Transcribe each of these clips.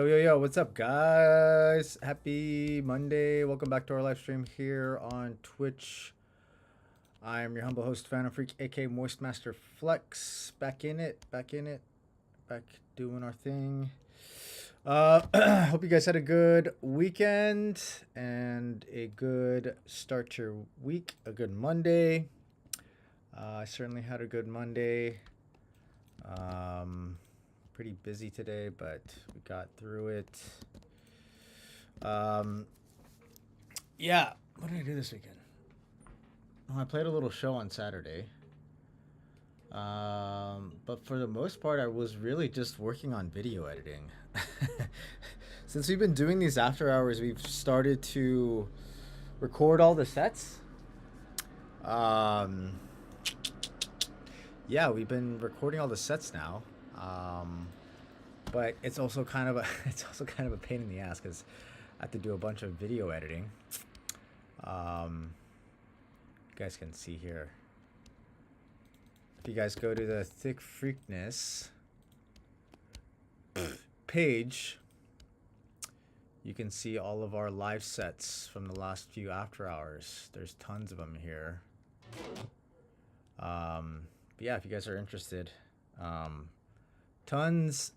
Yo, what's up, guys? Happy Monday. Welcome back to our live stream here on Twitch. I'm your humble host, Phantom Freak, aka Moistmaster Flex. Back in it, back doing our thing. Hope you guys had a good weekend and a good start to your week, a good Monday. I certainly had a good Monday. Pretty busy today, but we got through it. Yeah, what did I do this weekend? Well, I played a little show on Saturday. But for the most part, I was really just working on video editing. Since we've been doing these after hours, we've started to record all the sets. Yeah, we've been recording all the sets now. But it's also kind of a pain in the ass because I have to do a bunch of video editing. You guys can see here. If you guys go to the Thick Freakness page, you can see all of our live sets from the last few after hours. There's tons of them here. But yeah, if you guys are interested, tons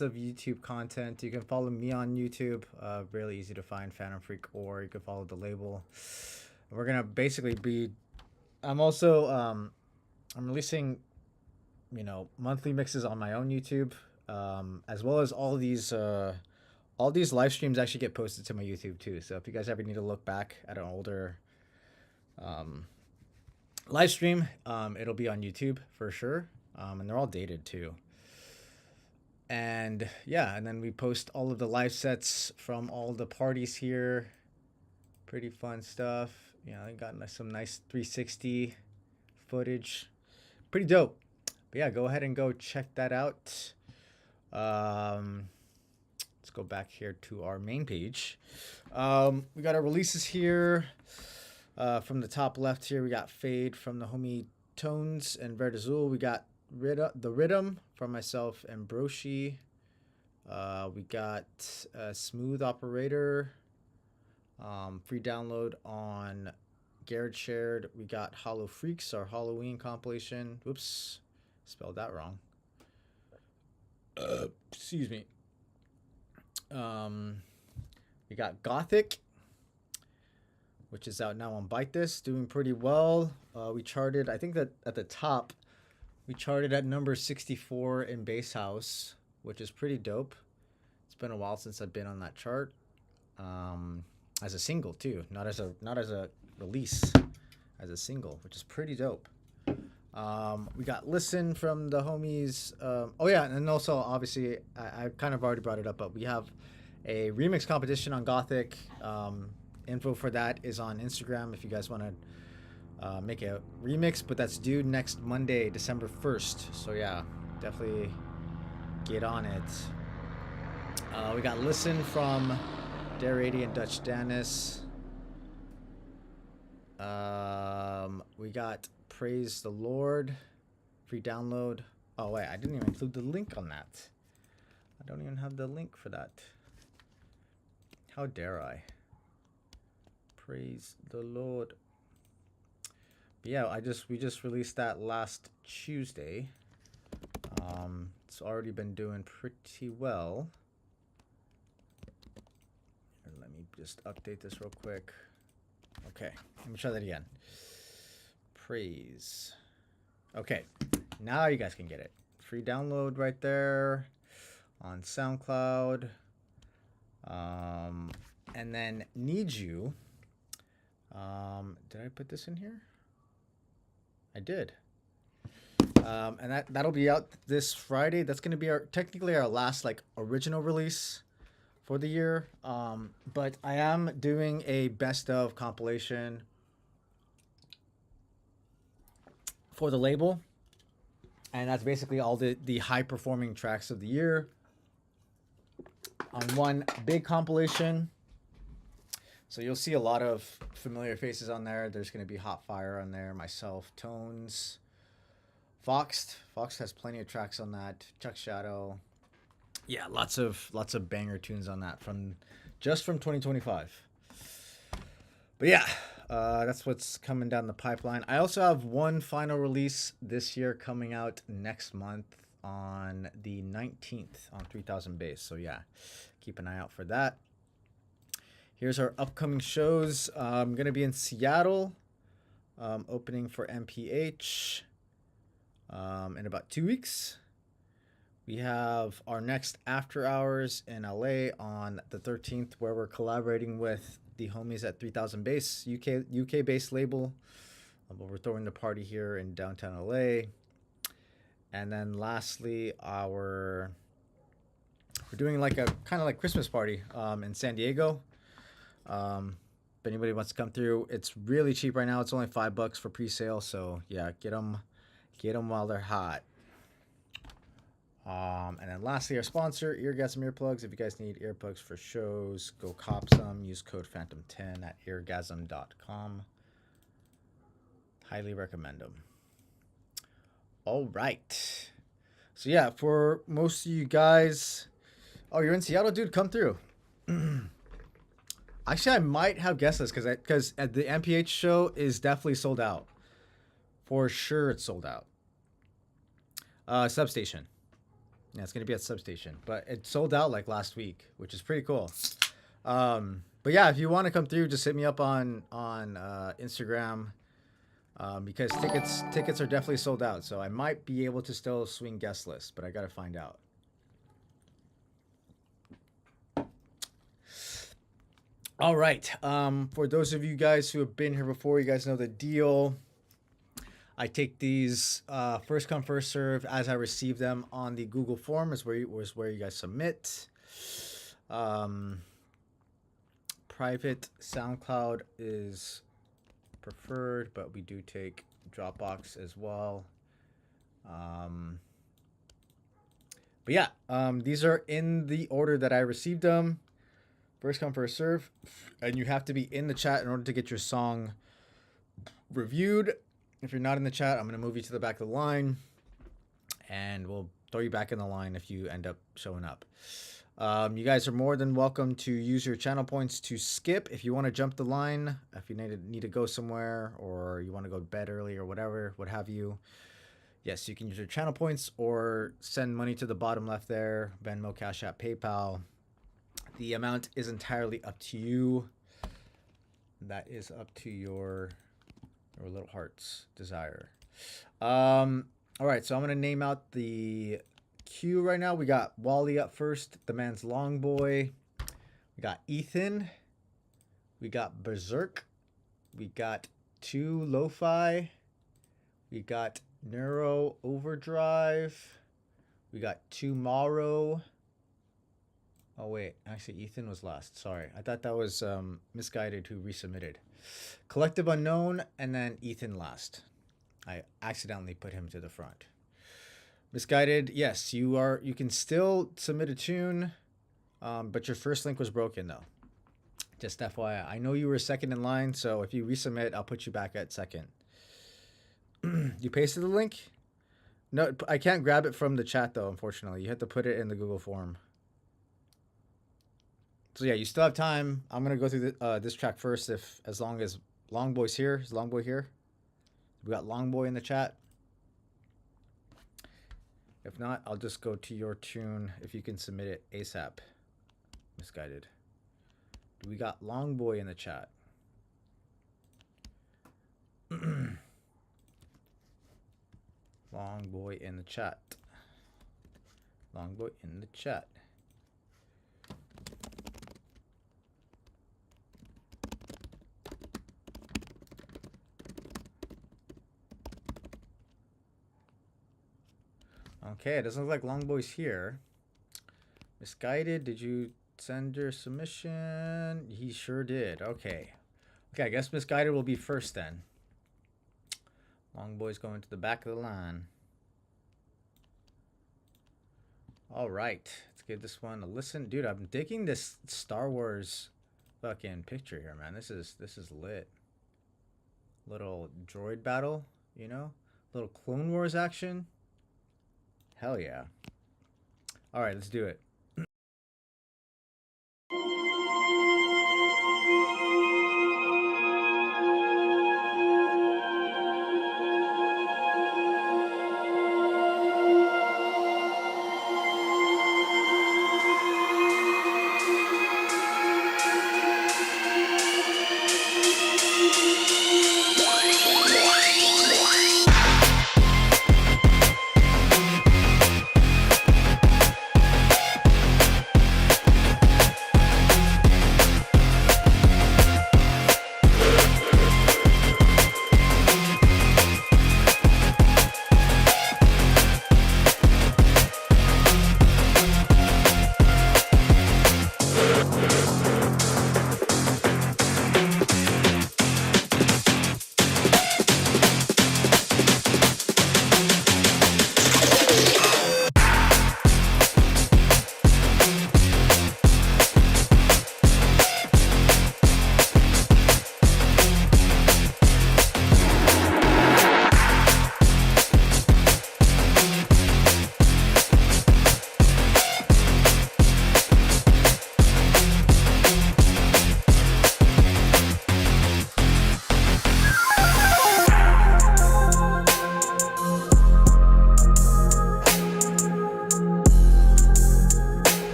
of YouTube content. You can follow me on YouTube. Really easy to find, Phantom Freak, or you can follow the label. We're gonna basically be. I'm also I'm releasing, monthly mixes on my own YouTube, as well as all these live streams actually get posted to my YouTube too. So if you guys ever need to look back at an older live stream, it'll be on YouTube for sure, and they're all dated too. And yeah, and then we post all of the live sets from all the parties here. Pretty fun stuff. I got some nice 360 footage. Pretty dope. But yeah, go ahead and go check that out. Let's go back here to our main page. We got our releases here. From the top left here, we got Fade from the homie Tones and Verde Azul. We got the Rhythm from myself and Broshi. We got Smooth Operator. Free download on Garrett Shared. We got Hollow Freaks, our Halloween compilation. Whoops, spelled that wrong. Excuse me. We got Gothic, which is out now on Byte This, doing pretty well. We charted, I think that at the top, we charted at number 64 in Bass House, which is pretty dope. It's been a while since I've been on that chart. As a single too, not as a release, as a single, which is pretty dope. We got Listen from the homies. Oh yeah, and also obviously I kind of already brought it up, but we have a remix competition on Gothic. Info for that is on Instagram if you guys want to make a remix, but that's due next Monday, December 1st. So yeah, definitely get on it. We got Listen from Dare 80 and Dutch Dennis. We got Praise the Lord, free download. Oh wait, I didn't even include the link on that. I don't even have the link for that. How dare I? Praise the Lord. But yeah, we just released that last Tuesday. It's already been doing pretty well. Let me just update this real quick. Okay, let me try that again. Praise. Okay, now you guys can get it. Free download right there on SoundCloud. And then Need You. Did I put this in here? I did. And that'll be out this Friday. That's going to be technically our last original release for the year. But I am doing a best of compilation for the label. And that's basically all the high performing tracks of the year on one big compilation. So you'll see a lot of familiar faces on there. There's going to be Hot Fire on there, myself, Tones, Foxed. Fox has plenty of tracks on that. Chuck Shadow, Yeah, lots of banger tunes on that from just from 2025. But yeah, that's what's coming down the pipeline. I also have one final release this year coming out next month on the 19th on 3000 Bass. So yeah, keep an eye out for that. Here's our upcoming shows. I'm going to be in Seattle, opening for MPH in about 2 weeks. We have our next After Hours in LA on the 13th, where we're collaborating with the homies at 3000 Bass, UK based label. But we're throwing the party here in downtown LA. And then lastly, we're doing like a kind of like Christmas party in San Diego. If anybody wants to come through, it's really cheap right now. It's only $5 for pre-sale. So yeah, get them while they're hot. And then lastly, our sponsor, Eargasm Earplugs. If you guys need earplugs for shows, go cop some. Use code Phantom10 at eargasm.com. Highly recommend them. All right. So yeah, for most of you guys, oh, you're in Seattle, dude. Come through. Actually, I might have guessed this because at the MPH show is definitely sold out. For sure, it's sold out. Substation. Yeah, it's gonna be at Substation, but it sold out like last week, which is pretty cool. But yeah, if you want to come through, just hit me up on Instagram, because tickets are definitely sold out. So I might be able to still swing guest list, but I gotta find out. All right. For those of you guys who have been here before, you guys know the deal. I take these first come first serve as I receive them on the Google form is where you guys submit. Private SoundCloud is preferred, but we do take Dropbox as well. But yeah, these are in the order that I received them. First come first serve, and you have to be in the chat in order to get your song reviewed. If you're not in the chat, I'm going to move you to the back of the line, and we'll throw you back in the line if you end up showing up. You guys are more than welcome to use your channel points to skip if you want to jump the line, if you need to go somewhere, or you want to go to bed early or whatever, what have you. Yes, you can use your channel points or send money to the bottom left there, Venmo, Cash App, PayPal. The amount is entirely up to you. That is up to your little heart's desire. All right, so I'm gonna name out the queue right now. We got Wally up first, the man's long boy. We got Ethan. We got Berserk. We got 2 Lo-Fi. We got Neuro Overdrive. We got 2 Morrow. Oh wait, actually Ethan was last. Sorry, I thought that was Misguided who resubmitted. Collective Unknown, and then Ethan last. I accidentally put him to the front. Misguided, yes, you can still submit a tune, but your first link was broken though. Just FYI. I know you were second in line, so if you resubmit, I'll put you back at second. You pasted the link? No, I can't grab it from the chat though, unfortunately. You have to put it in the Google form. So yeah, you still have time. I'm gonna go through this track first, as long as Longboy's here. Is Longboy here? We got Longboy in the chat. If not, I'll just go to your tune if you can submit it ASAP. Misguided. We got Longboy in the chat. Longboy in the chat. Longboy in the chat. Okay, it doesn't look like Longboy's here. Misguided, did you send your submission? He sure did. Okay. Okay, I guess Misguided will be first then. Longboy's going to the back of the line. All right, let's give this one a listen. Dude, I'm digging this Star Wars fucking picture here, man. This is lit. Little droid battle, you know? Little Clone Wars action. Hell yeah. All right, let's do it.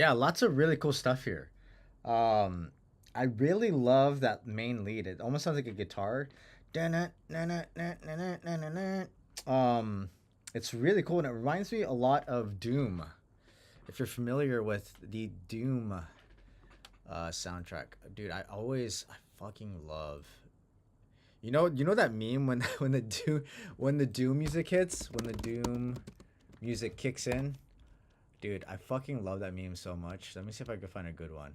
Yeah, lots of really cool stuff here. Um, I really love that main lead. It almost sounds like a guitar. Um, it's really cool and it reminds me a lot of Doom. If you're familiar with the Doom soundtrack, dude, I fucking love. You know that meme when when the Doom music hits, when the Doom music kicks in, dude. I fucking love that meme so much. Let me see if I can find a good one.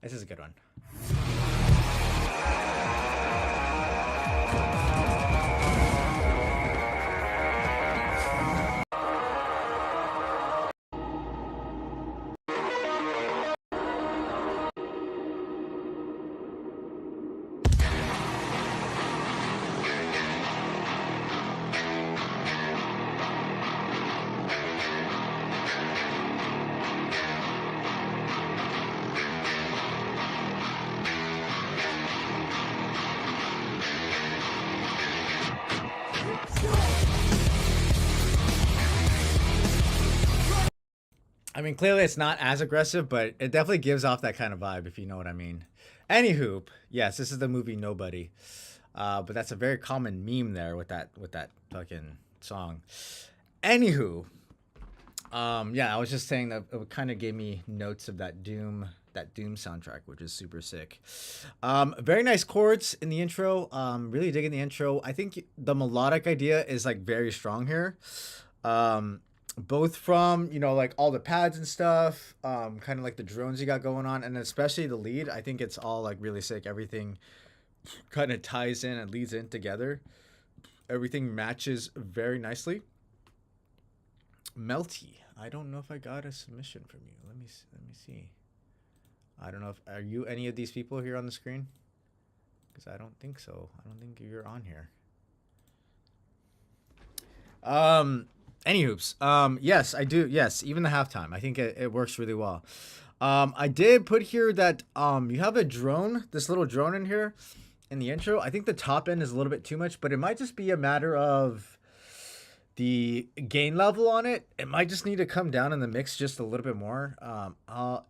This is a good one. I mean, clearly it's not as aggressive, but it definitely gives off that kind of vibe, if you know what I mean. Anywho, yes, this is the movie Nobody, but that's a very common meme there with that fucking song. Anywho, yeah, I was just saying that it kind of gave me notes of that Doom soundtrack, which is super sick. Very nice chords in the intro. Really digging the intro. I think the melodic idea is like very strong here. Um, Both from like all the pads and stuff, kind of like the drones you got going on, and especially the lead. I think it's all like really sick. Everything kind of ties in and leads in together. Everything matches very nicely. Melty. I don't know if I got a submission from you. Let me see. I don't know if are you any of these people here on the screen? Because I don't think so. I don't think you're on here. Any hoops. Yes, I do. Yes, even the halftime. I think it works really well. I did put here that you have a drone, this little drone in here in the intro. I think the top end is a little bit too much, but it might just be a matter of the gain level on it. It might just need to come down in the mix just a little bit more.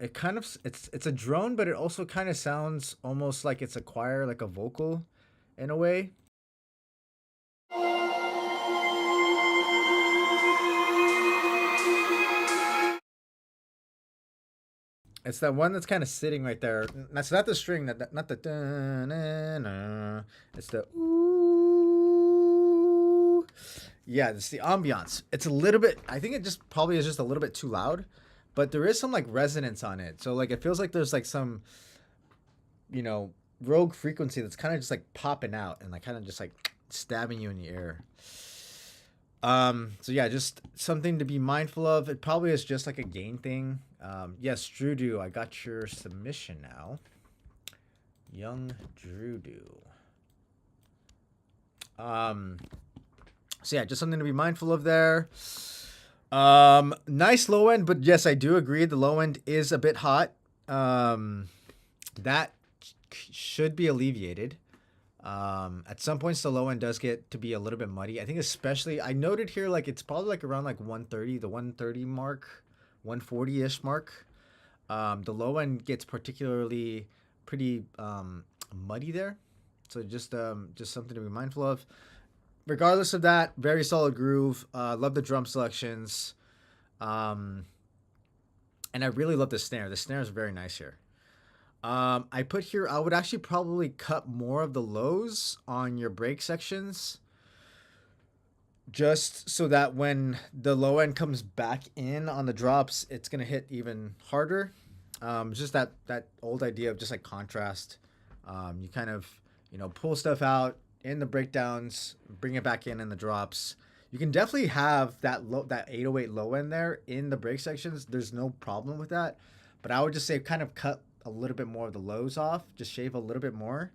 It kind of it's a drone, but it also kind of sounds almost like it's a choir, like a vocal, in a way. It's that one that's kind of sitting right there. That's not the string. Not the. It's the ooh. Yeah, it's the ambiance. It's a little bit. I think it just probably is just a little bit too loud, but there is some like resonance on it. So like it feels like there's like some, rogue frequency that's kind of just like popping out and like kind of just like stabbing you in the ear. So yeah, just something to be mindful of. It probably is just like a gain thing. Yes, Drudu, I got your submission now. Young Drudu. So yeah, just something to be mindful of there. Nice low end, but yes, I do agree the low end is a bit hot. That should be alleviated. At some points the low end does get to be a little bit muddy. I think especially I noted here like it's probably like around like 130, the 130 mark, 140-ish mark. The low end gets particularly pretty muddy there. So just something to be mindful of. Regardless of that, very solid groove. Love the drum selections. And I really love the snare. The snare is very nice here. I put here, I would actually probably cut more of the lows on your break sections. Just so that when the low end comes back in on the drops, it's going to hit even harder. Just that old idea of just like contrast. You kind of, pull stuff out in the breakdowns, bring it back in the drops. You can definitely have that 808 low end there in the break sections. There's no problem with that. But I would just say kind of cut a little bit more of the lows off, just shave a little bit more,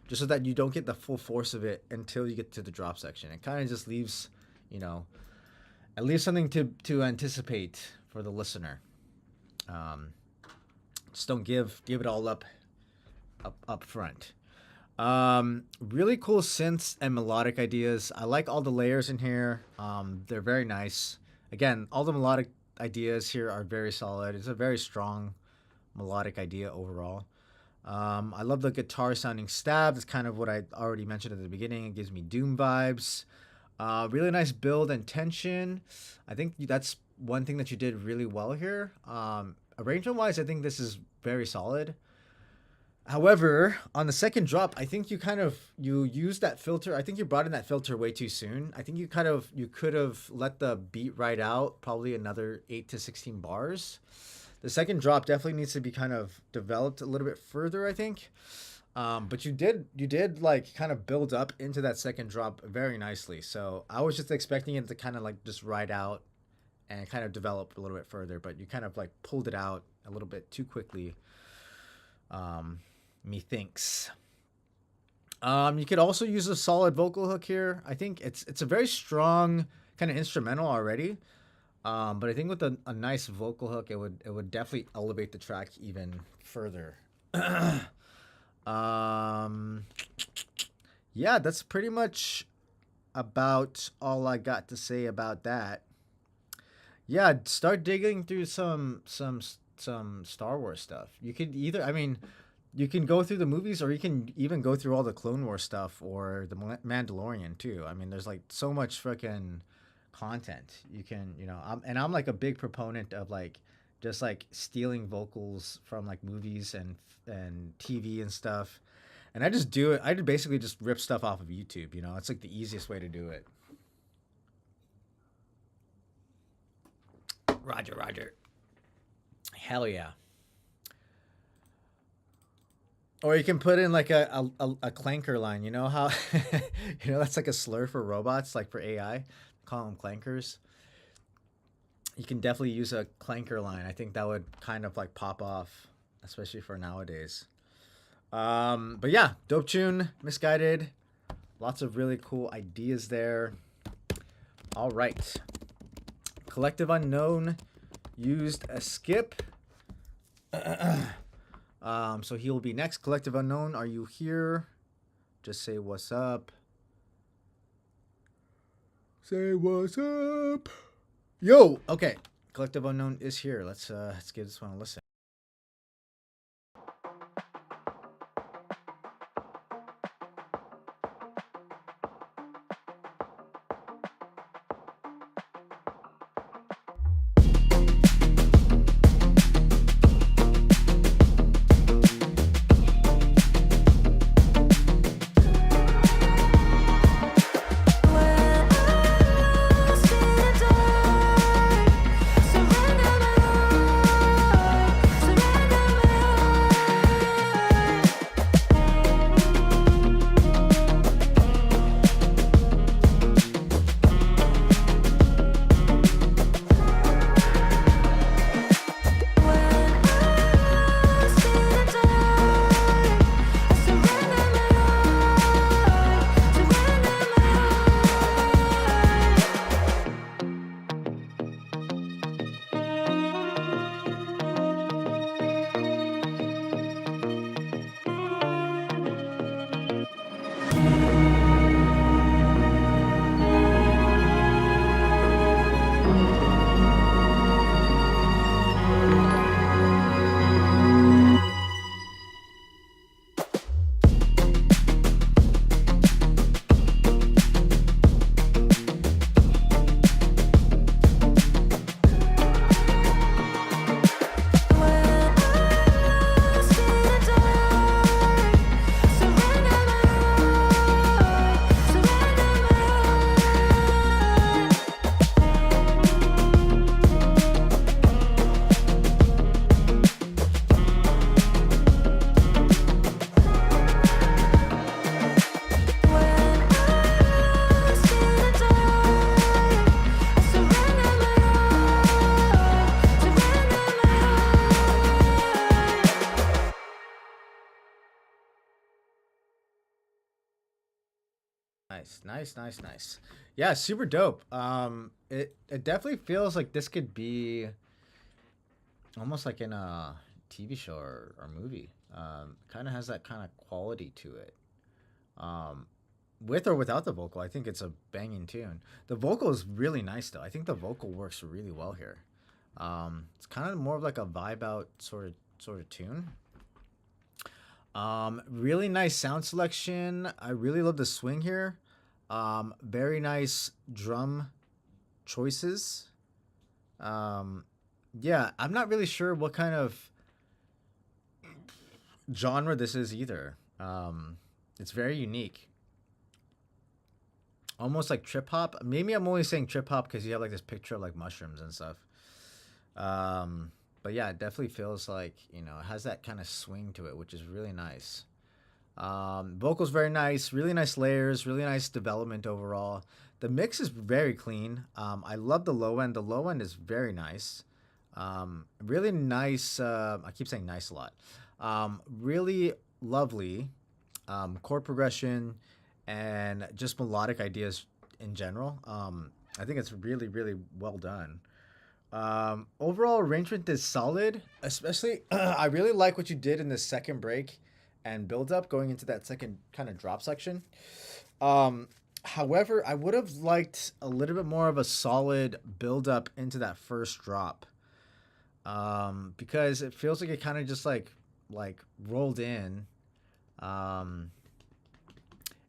just so that you don't get the full force of it until you get to the drop section. It kind of just leaves, it leaves something to anticipate for the listener. Just don't give it all up front. Really cool synths and melodic ideas. I like all the layers in here. They're very nice. Again, all the melodic ideas here are very solid. It's a very strong melodic idea overall. I love the guitar sounding stab. That's kind of what I already mentioned at the beginning. It gives me Doom vibes. Really nice build and tension. I think that's one thing that you did really well here. Arrangement wise, I think this is very solid. However, on the second drop, I think you used that filter. I think you brought in that filter way too soon. I think you could have let the beat ride out probably another 8 to 16 bars. The second drop definitely needs to be kind of developed a little bit further, I think. But you did like kind of build up into that second drop very nicely. So I was just expecting it to kind of like just ride out and kind of develop a little bit further, but you kind of like pulled it out a little bit too quickly. Methinks. You could also use a solid vocal hook here. I think it's a very strong kind of instrumental already. But I think with a nice vocal hook, it would definitely elevate the track even further. um, yeah, that's pretty much about all I got to say about that. Yeah, start digging through some Star Wars stuff. You could either, I mean, you can go through the movies, or you can even go through all the Clone Wars stuff or the Mandalorian too. I mean, there's like so much freaking content you can, I'm like a big proponent of like just like stealing vocals from like movies and TV and stuff. And I just do it. I basically just rip stuff off of YouTube. It's like the easiest way to do it. Roger, Roger. Hell yeah. Or you can put in like a clanker line. You know how, that's like a slur for robots, like for AI. Call them clankers. You can definitely use a clanker line. I think that would kind of like pop off, especially for nowadays. But yeah, dope tune, Misguided. Lots of really cool ideas there. All right. Collective Unknown used a skip. So he will be next. Collective Unknown, are you here? Just say what's up. Say what's up. Yo, okay. Collective Unknown is here. Let's give this one a listen. Nice. Yeah, super dope. It definitely feels like this could be almost like in a TV show or movie. Kind of has that kind of quality to it. Um, with or without the vocal, I think it's a banging tune. The vocal is really nice though. I think the vocal works really well here. It's kind of more of like a vibe out sort of tune. Really nice sound selection. I really love the swing here. Very nice drum choices. Yeah, I'm not really sure what kind of genre this is either. It's very unique. Almost like trip hop. Maybe I'm only saying trip hop because you have like this picture of like mushrooms and stuff. But yeah, it definitely feels like, it has that kind of swing to it, which is really nice. Vocals very nice, really nice layers, really nice development overall. The mix is very clean. I love the low end. The low end is very nice. Really nice. I keep saying nice a lot. Really lovely chord progression and just melodic ideas in general. I think it's really, really well done. Overall arrangement is solid, especially I really like what you did in the second break and build up going into that second kind of drop section. However, I would have liked a little bit more of a solid build up into that first drop. Because it feels like it kind of just like rolled in.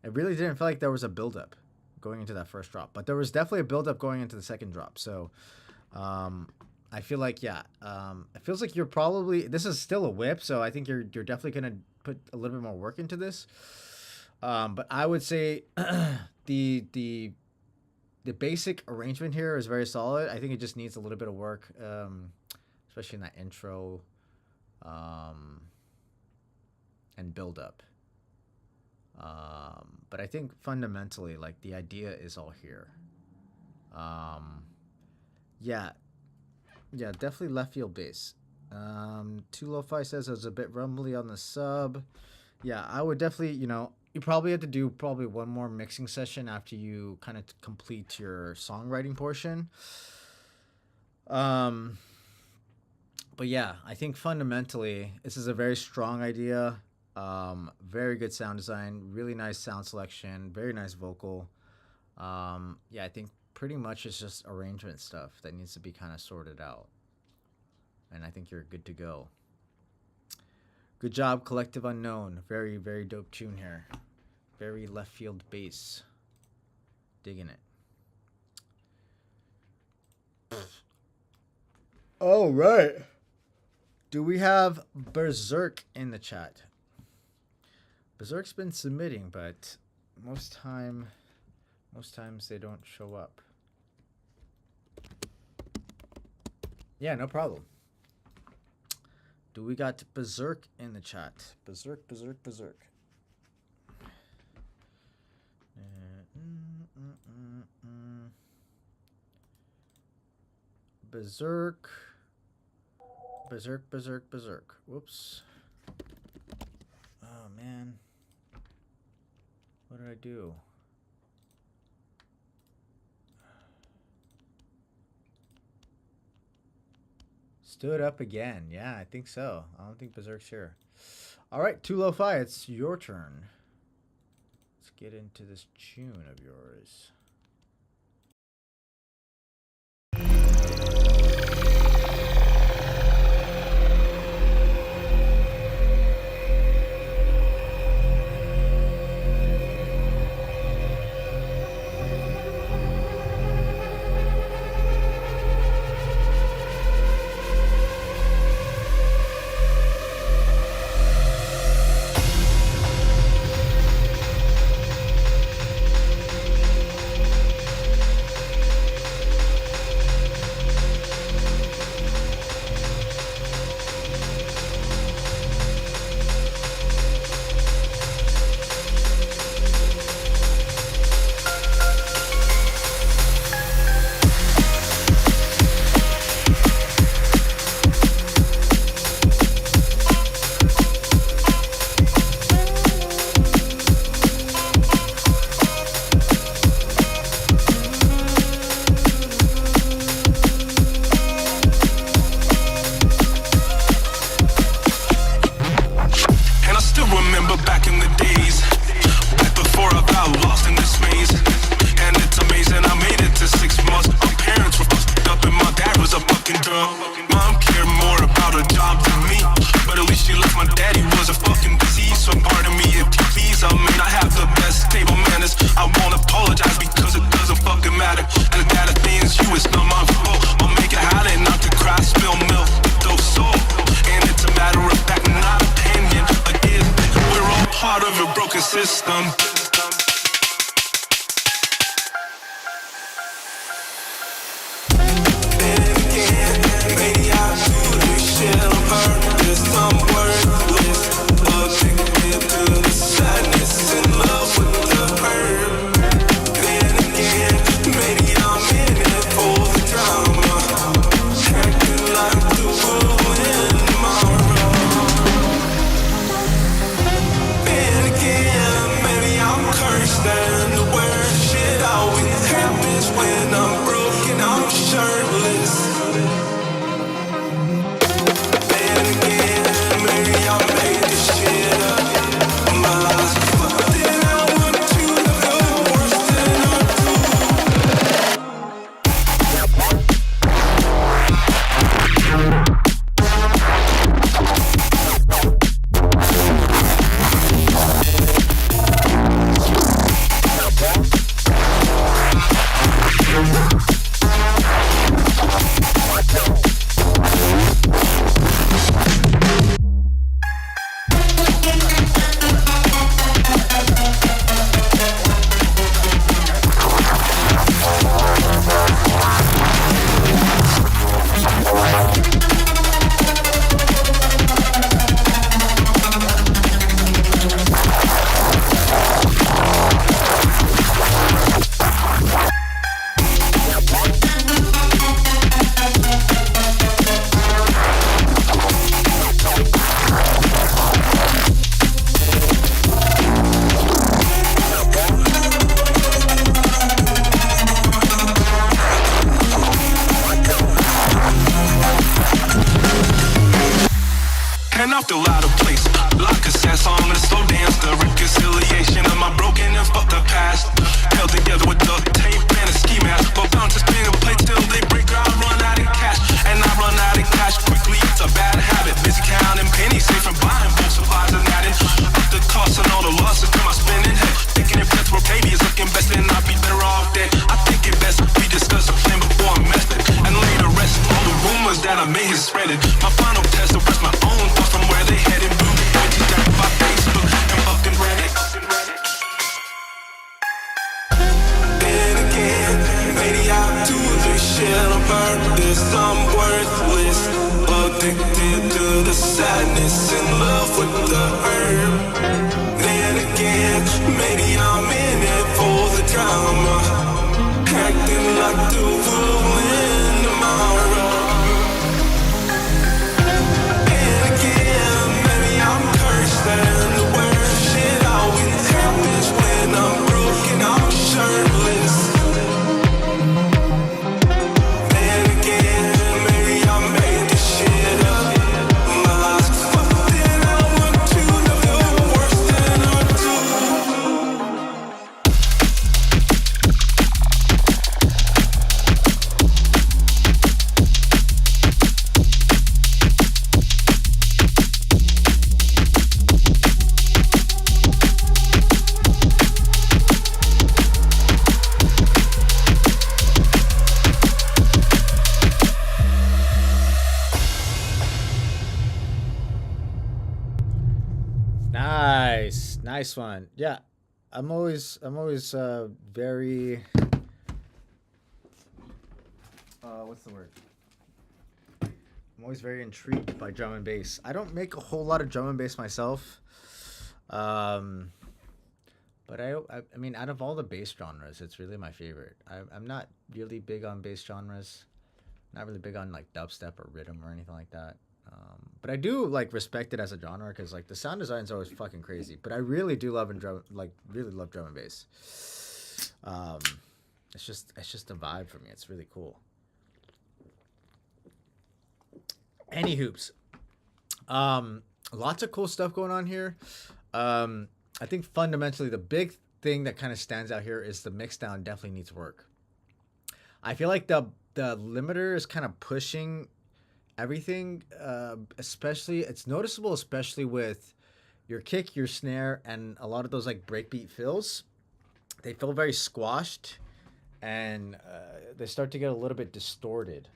It really didn't feel like there was a build up going into that first drop, but there was definitely a build up going into the second drop. So, I feel like, yeah, it feels like you're probably, this is still a whip. So I think you're definitely going to put a little bit more work into this. But I would say the basic arrangement here is very solid. I think it just needs a little bit of work, especially in that intro, and build up. But I think fundamentally, like, the idea is all here. Yeah, definitely left field bass. Too Lo-Fi says it was a bit rumbly on the sub. Yeah, I would definitely, you probably have to do probably one more mixing session after you kind of complete your songwriting portion. But yeah, I think fundamentally this is a very strong idea. Very good sound design, really nice sound selection, very nice vocal. Yeah, I think pretty much it's just arrangement stuff that needs to be kind of sorted out. And I think you're good to go. Good job, Collective Unknown. Very, very dope tune here. Very left field bass. Digging it. All right. Do we have Berserk in the chat? Berserk's been submitting, but most times they don't show up. Yeah, no problem. Do we got Berserk in the chat? Berserk. Berserk. Whoops. Oh, man. What did I do? Stood up again. Yeah, I think so. I don't think Berserk's here. All right, Too Lo-Fi, it's your turn. Let's get into this tune of yours. I feel out of place. Like a sad song and a slow dance. The reconciliation of my broken and fucked up past. Held together with duct tape and a ski mask. But bound to spin a plate till they break or I run out of cash. And I run out of cash quickly, it's a bad habit. Busy counting pennies, safe from buying bulk supplies and adding up the cost and all the losses to my spending head. Thinking if that's where baby is looking best, then I'd be better off dead. I think it best we discuss the plan before I messed it. And lay the rest, all the rumors that I made is spreaded. My final test to rest my own thoughts from where they headed. Blue bitches down by Facebook and fucking Reddit. Then again, maybe I do this shit on purpose. I'm worthless, addicted to the sadness, in love with the herb. Then again, maybe I'm in it for the drama, acting like the world win tomorrow. And again, maybe I'm cursed and the worst shit always happens when I'm broken, I'm shirtless. Then again, maybe I made this shit up. My life's fucked and I want to know worse than I do. Nice one. Yeah, I'm always very what's the word? I'm always very intrigued by drum and bass. I don't make a whole lot of drum and bass myself, but I mean, out of all the bass genres, it's really my favorite. I'm not really big on bass genres. Not really big on like dubstep or rhythm or anything like that. But I do like respect it as a genre because like the sound design is always fucking crazy. But I really do love really love drum and bass. It's just a vibe for me. It's really cool. Any hoops. Lots of cool stuff going on here. I think fundamentally the big thing that kind of stands out here is the mix down definitely needs work. I feel like the limiter is kind of pushing everything, especially it's noticeable, especially with your kick, your snare, and a lot of those like breakbeat fills. They feel very squashed, and they start to get a little bit distorted.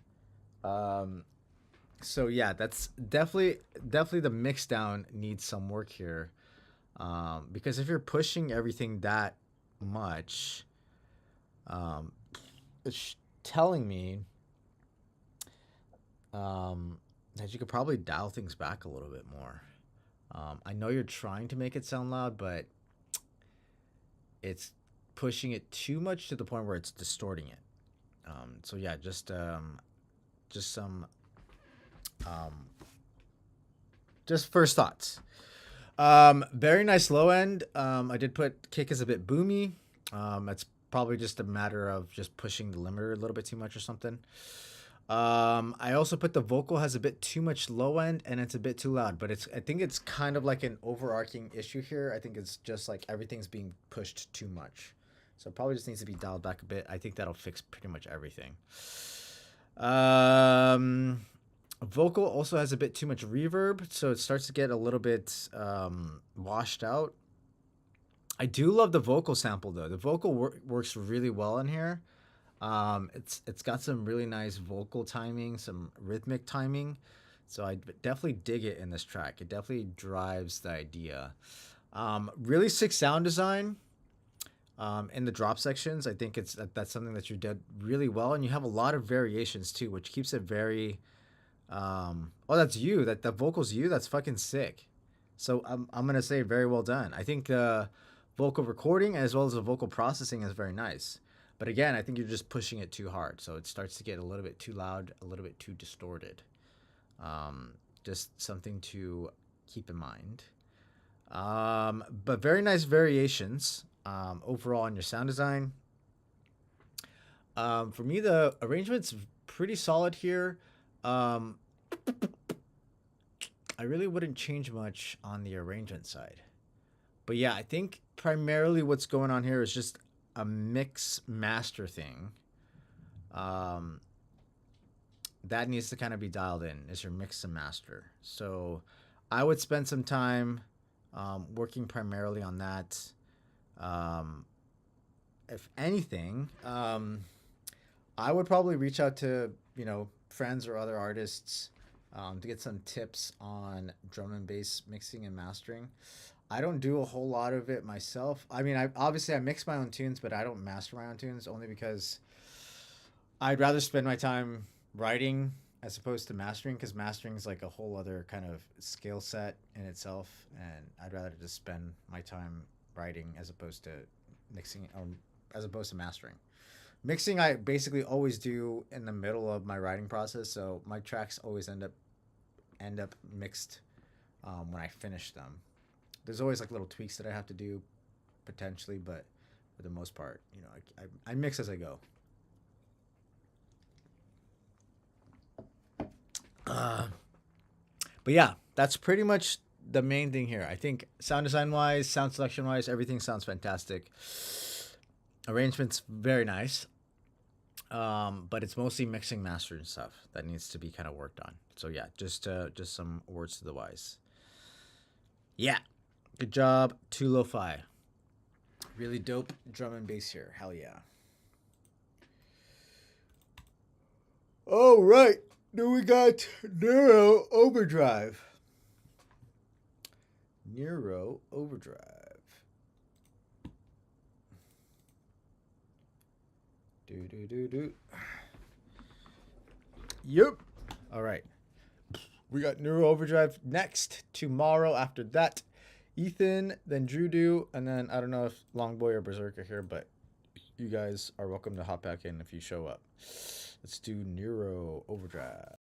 So yeah, that's definitely the mix down needs some work here, because if you're pushing everything that much, it's telling me that you could probably dial things back a little bit more. I know you're trying to make it sound loud, but it's pushing it too much to the point where it's distorting it. So yeah, just some just first thoughts. Very nice low end. I did put kick is a bit boomy. It's probably just a matter of just pushing the limiter a little bit too much or something. I also put the vocal has a bit too much low end and it's a bit too loud, but I think it's kind of like an overarching issue here. I think it's just like everything's being pushed too much. So it probably just needs to be dialed back a bit. I think that'll fix pretty much everything. Vocal also has a bit too much reverb, so it starts to get a little bit washed out. I do love the vocal sample though. The vocal works really well in here. It's got some really nice vocal timing, some rhythmic timing. So I definitely dig it in this track. It definitely drives the idea. Really sick sound design in the drop sections. I think that's something that you did really well, and you have a lot of variations too, which keeps it very. Oh, that's you. That the vocal's you. That's fucking sick. So I'm gonna say very well done. I think the vocal recording as well as the vocal processing is very nice. But again, I think you're just pushing it too hard. So it starts to get a little bit too loud, a little bit too distorted. Just something to keep in mind. But very nice variations overall on your sound design. For me, the arrangement's pretty solid here. I I really wouldn't change much on the arrangement side. But yeah, I think primarily what's going on here is just a mix master thing. That needs to kind of be dialed in, is your mix and master. So I would spend some time working primarily on that. If anything, I would probably reach out to, friends or other artists to get some tips on drum and bass mixing and mastering. I don't do a whole lot of it myself. I mean, I mix my own tunes, but I don't master my own tunes, only because I'd rather spend my time writing as opposed to mastering, because mastering is like a whole other kind of skill set in itself, and I'd rather just spend my time writing as opposed to mixing, or as opposed to mastering. Mixing I basically always do in the middle of my writing process, so my tracks always end up mixed when I finish them. There's always like little tweaks that I have to do potentially, but for the most part, I mix as I go. But yeah, that's pretty much the main thing here. I think sound design wise, sound selection wise, everything sounds fantastic. Arrangement's very nice. But it's mostly mixing, mastering stuff that needs to be kind of worked on. So yeah, just some words to the wise. Yeah, good job, 2Lo-Fi. Really dope drum and bass here. Hell yeah. All right, then we got Neuro Overdrive. Neuro Overdrive. Do. Yep. All right. We got Neuro Overdrive next tomorrow. After that, Ethan, then Drew do, and then I don't know if Longboy or Berserk are here, but you guys are welcome to hop back in if you show up. Let's do Neuro Overdrive.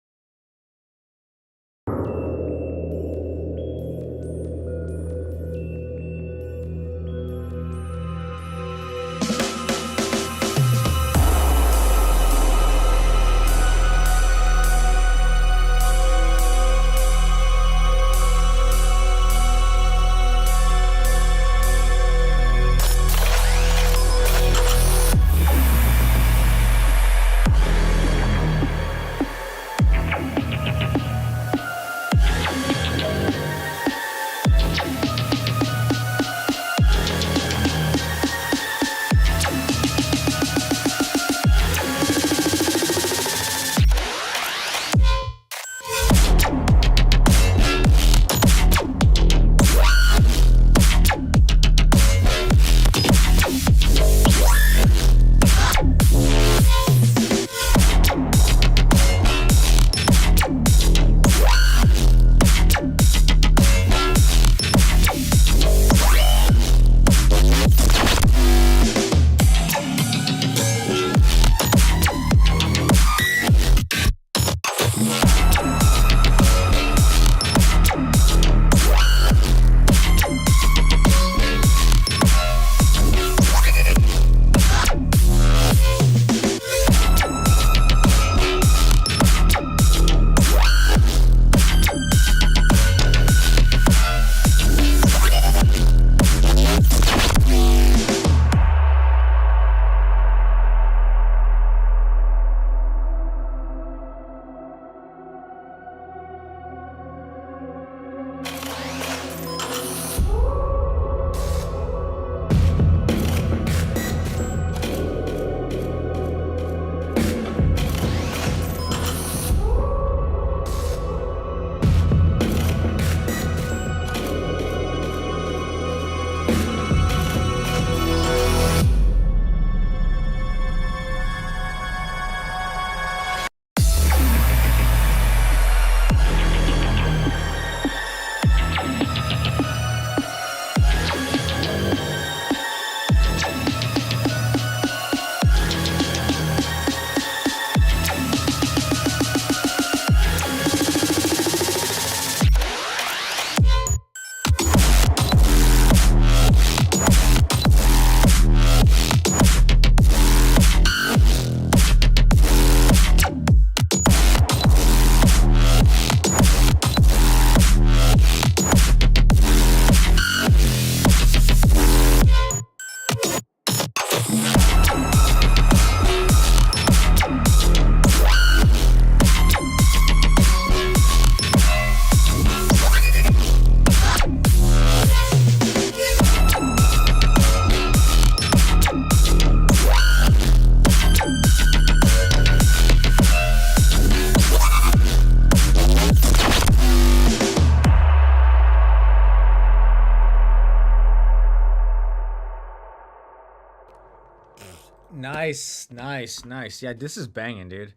Nice, nice, nice. Yeah, this is banging, dude.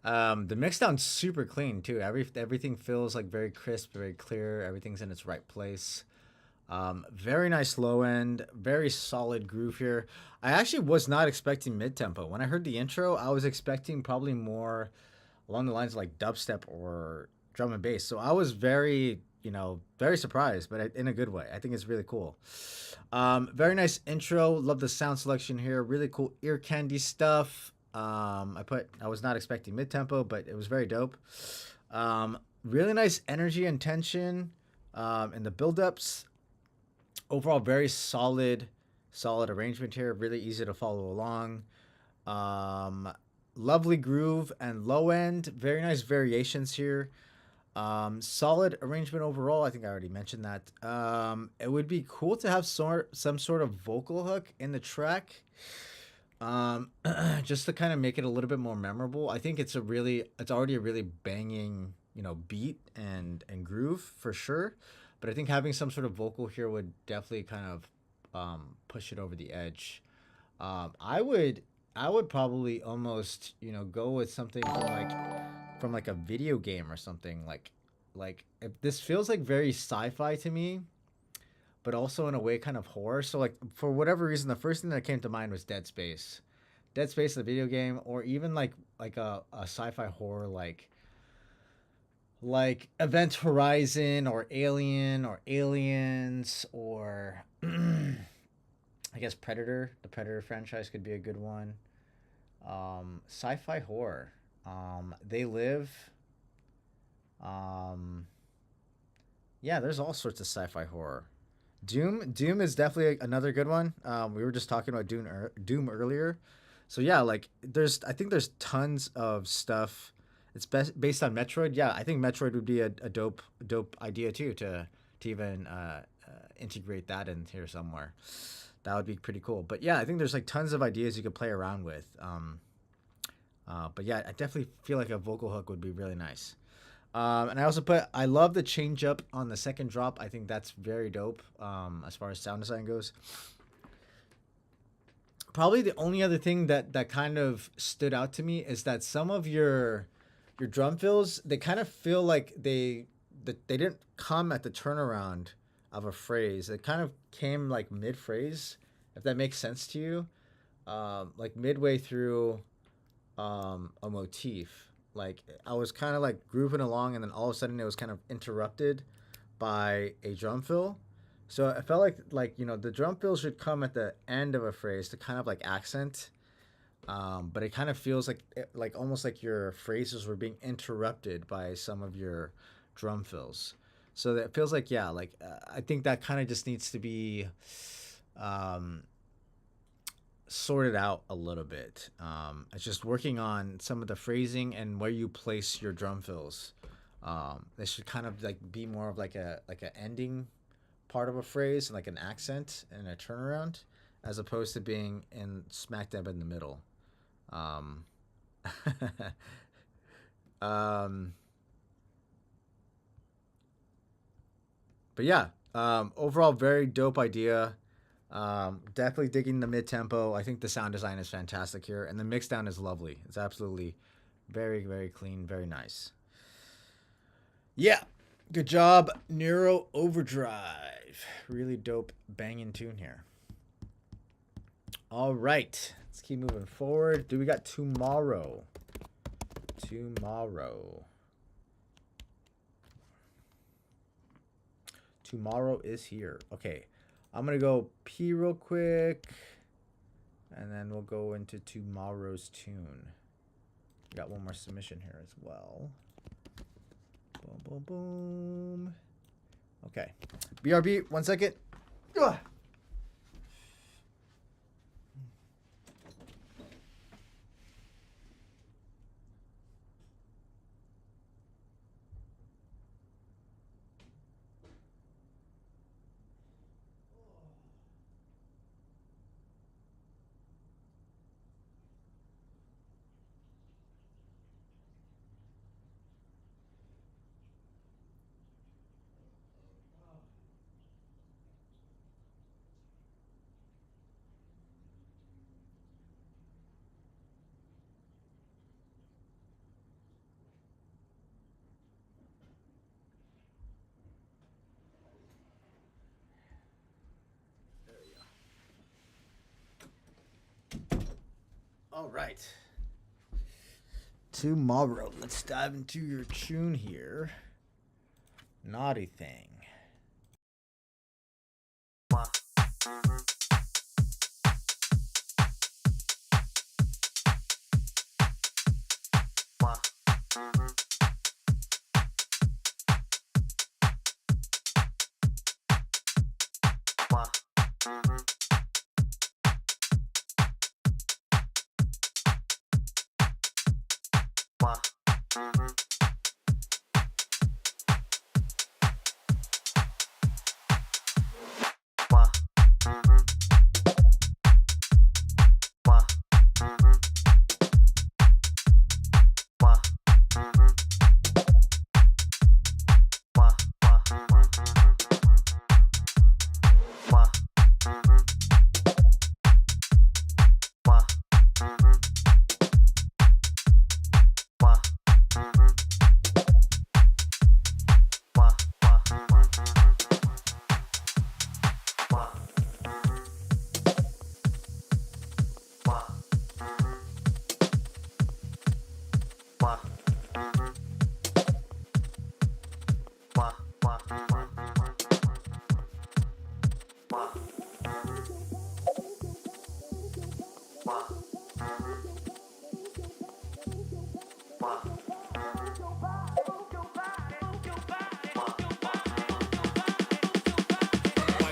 The mix down's super clean too. Everything feels like very crisp, very clear. Everything's in its right place. Very nice low end, very solid groove here. I actually was not expecting mid tempo. When I heard the intro, I was expecting probably more along the lines of like dubstep or drum and bass. So I was very, very surprised, but in a good way. I think it's really cool. Very nice intro. Love the sound selection here. Really cool ear candy stuff. I was not expecting mid tempo, but it was very dope. Really nice energy and tension in the build-ups. Overall, very solid arrangement here. Really easy to follow along. Lovely groove and low end. Very nice variations here. Solid arrangement overall. I think I already mentioned that. It would be cool to have some sort of vocal hook in the track. Just to kind of make it a little bit more memorable. I think it's already a really banging, beat and groove for sure. But I think having some sort of vocal here would definitely kind of push it over the edge. I would probably almost go with something from like a video game or something like if this feels like very sci-fi to me, but also in a way kind of horror. So like for whatever reason, the first thing that came to mind was Dead Space. Dead Space, the video game, or even like a sci-fi horror like Event Horizon or Alien or Aliens or I guess Predator. The Predator franchise could be a good one. Sci-fi horror. They Live. Yeah, there's all sorts of sci-fi horror. Doom is definitely another good one. We were just talking about Doom earlier. So yeah, like I think there's tons of stuff. It's based on Metroid. Yeah, I think Metroid would be a dope idea too to even integrate that in here somewhere. That would be pretty cool. But yeah, I think there's like tons of ideas you could play around with. But yeah, I definitely feel like a vocal hook would be really nice. And I love the change up on the second drop. I think that's very dope as far as sound design goes. Probably the only other thing that kind of stood out to me is that some of your drum fills, they kind of feel like they didn't come at the turnaround of a phrase. It kind of came like mid phrase, if that makes sense to you, like midway through a motif. Like I was kind of like grooving along, and then all of a sudden it was kind of interrupted by a drum fill. So I felt like the drum fill should come at the end of a phrase to kind of like accent. But it kind of feels like almost like your phrases were being interrupted by some of your drum fills. So that feels like I think that kind of just needs to be sorted out a little bit. It's just working on some of the phrasing and where you place your drum fills. They should kind of like be more of like a ending part of a phrase, like an accent and a turnaround, as opposed to being in smack dab in the middle. Um, um, but yeah, overall very dope idea. Definitely digging the mid tempo. I think the sound design is fantastic here, and the mix down is lovely. It's absolutely very, very clean, very nice. Yeah, good job, Neuro Overdrive. Really dope, banging tune here. All right, let's keep moving forward. Do we got tomorrow? Tomorrow is here. Okay. I'm going to go pee real quick, and then we'll go into tomorrow's tune. Got one more submission here as well. Boom, boom, boom. Okay. BRB, 1 second. Ugh. All right. Tomorrow, let's dive into your tune here. Naughty Thing. Like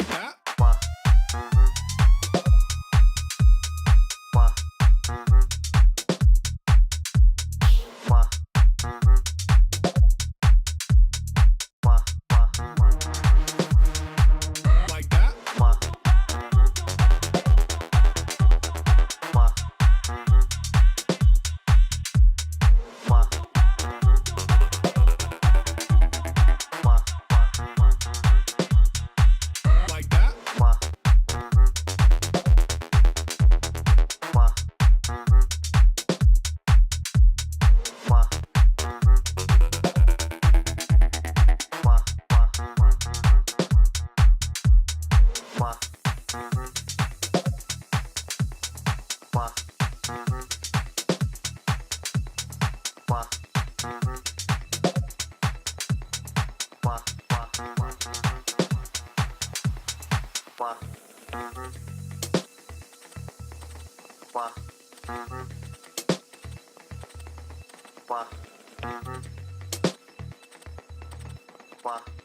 that. Like that. Like that. Like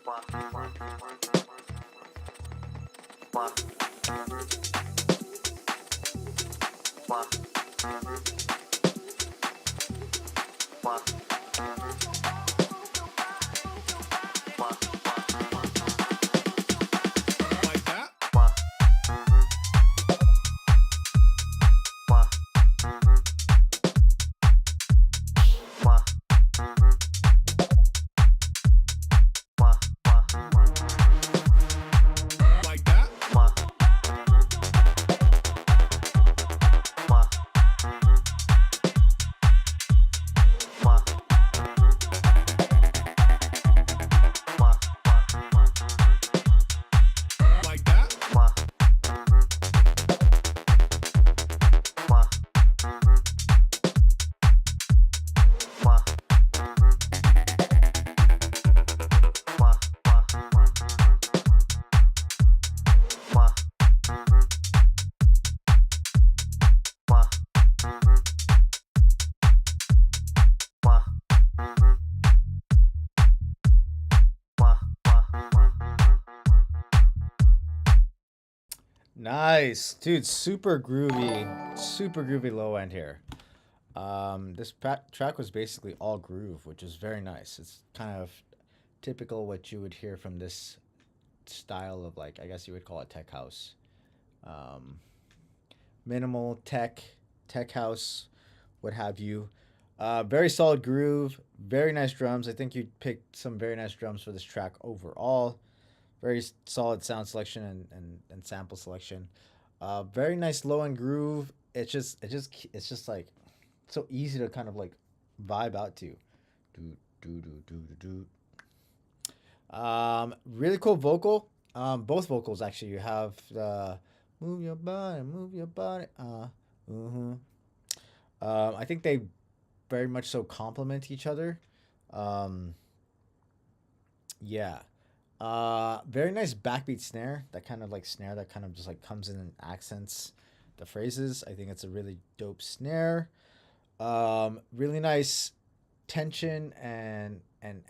that. Like that. Like that. Nice, dude. Super groovy low end here. This track was basically all groove, which is very nice. It's kind of typical what you would hear from this style of, like, I guess you would call it tech house. Um, Minimal tech house, what have you. Very solid groove, very nice drums. I think you picked some very nice drums for this track overall. Very solid sound selection and sample selection. Very nice low end groove. It's just like so easy to kind of like vibe out to. Do do do do do do. Really cool vocal. Both vocals actually. You have move your body, move your body. Mm-hmm. I think they very much so complement each other. Um, yeah. Very nice backbeat snare. That kind of like snare that kind of just like comes in and accents the phrases. I think it's a really dope snare. Really nice tension and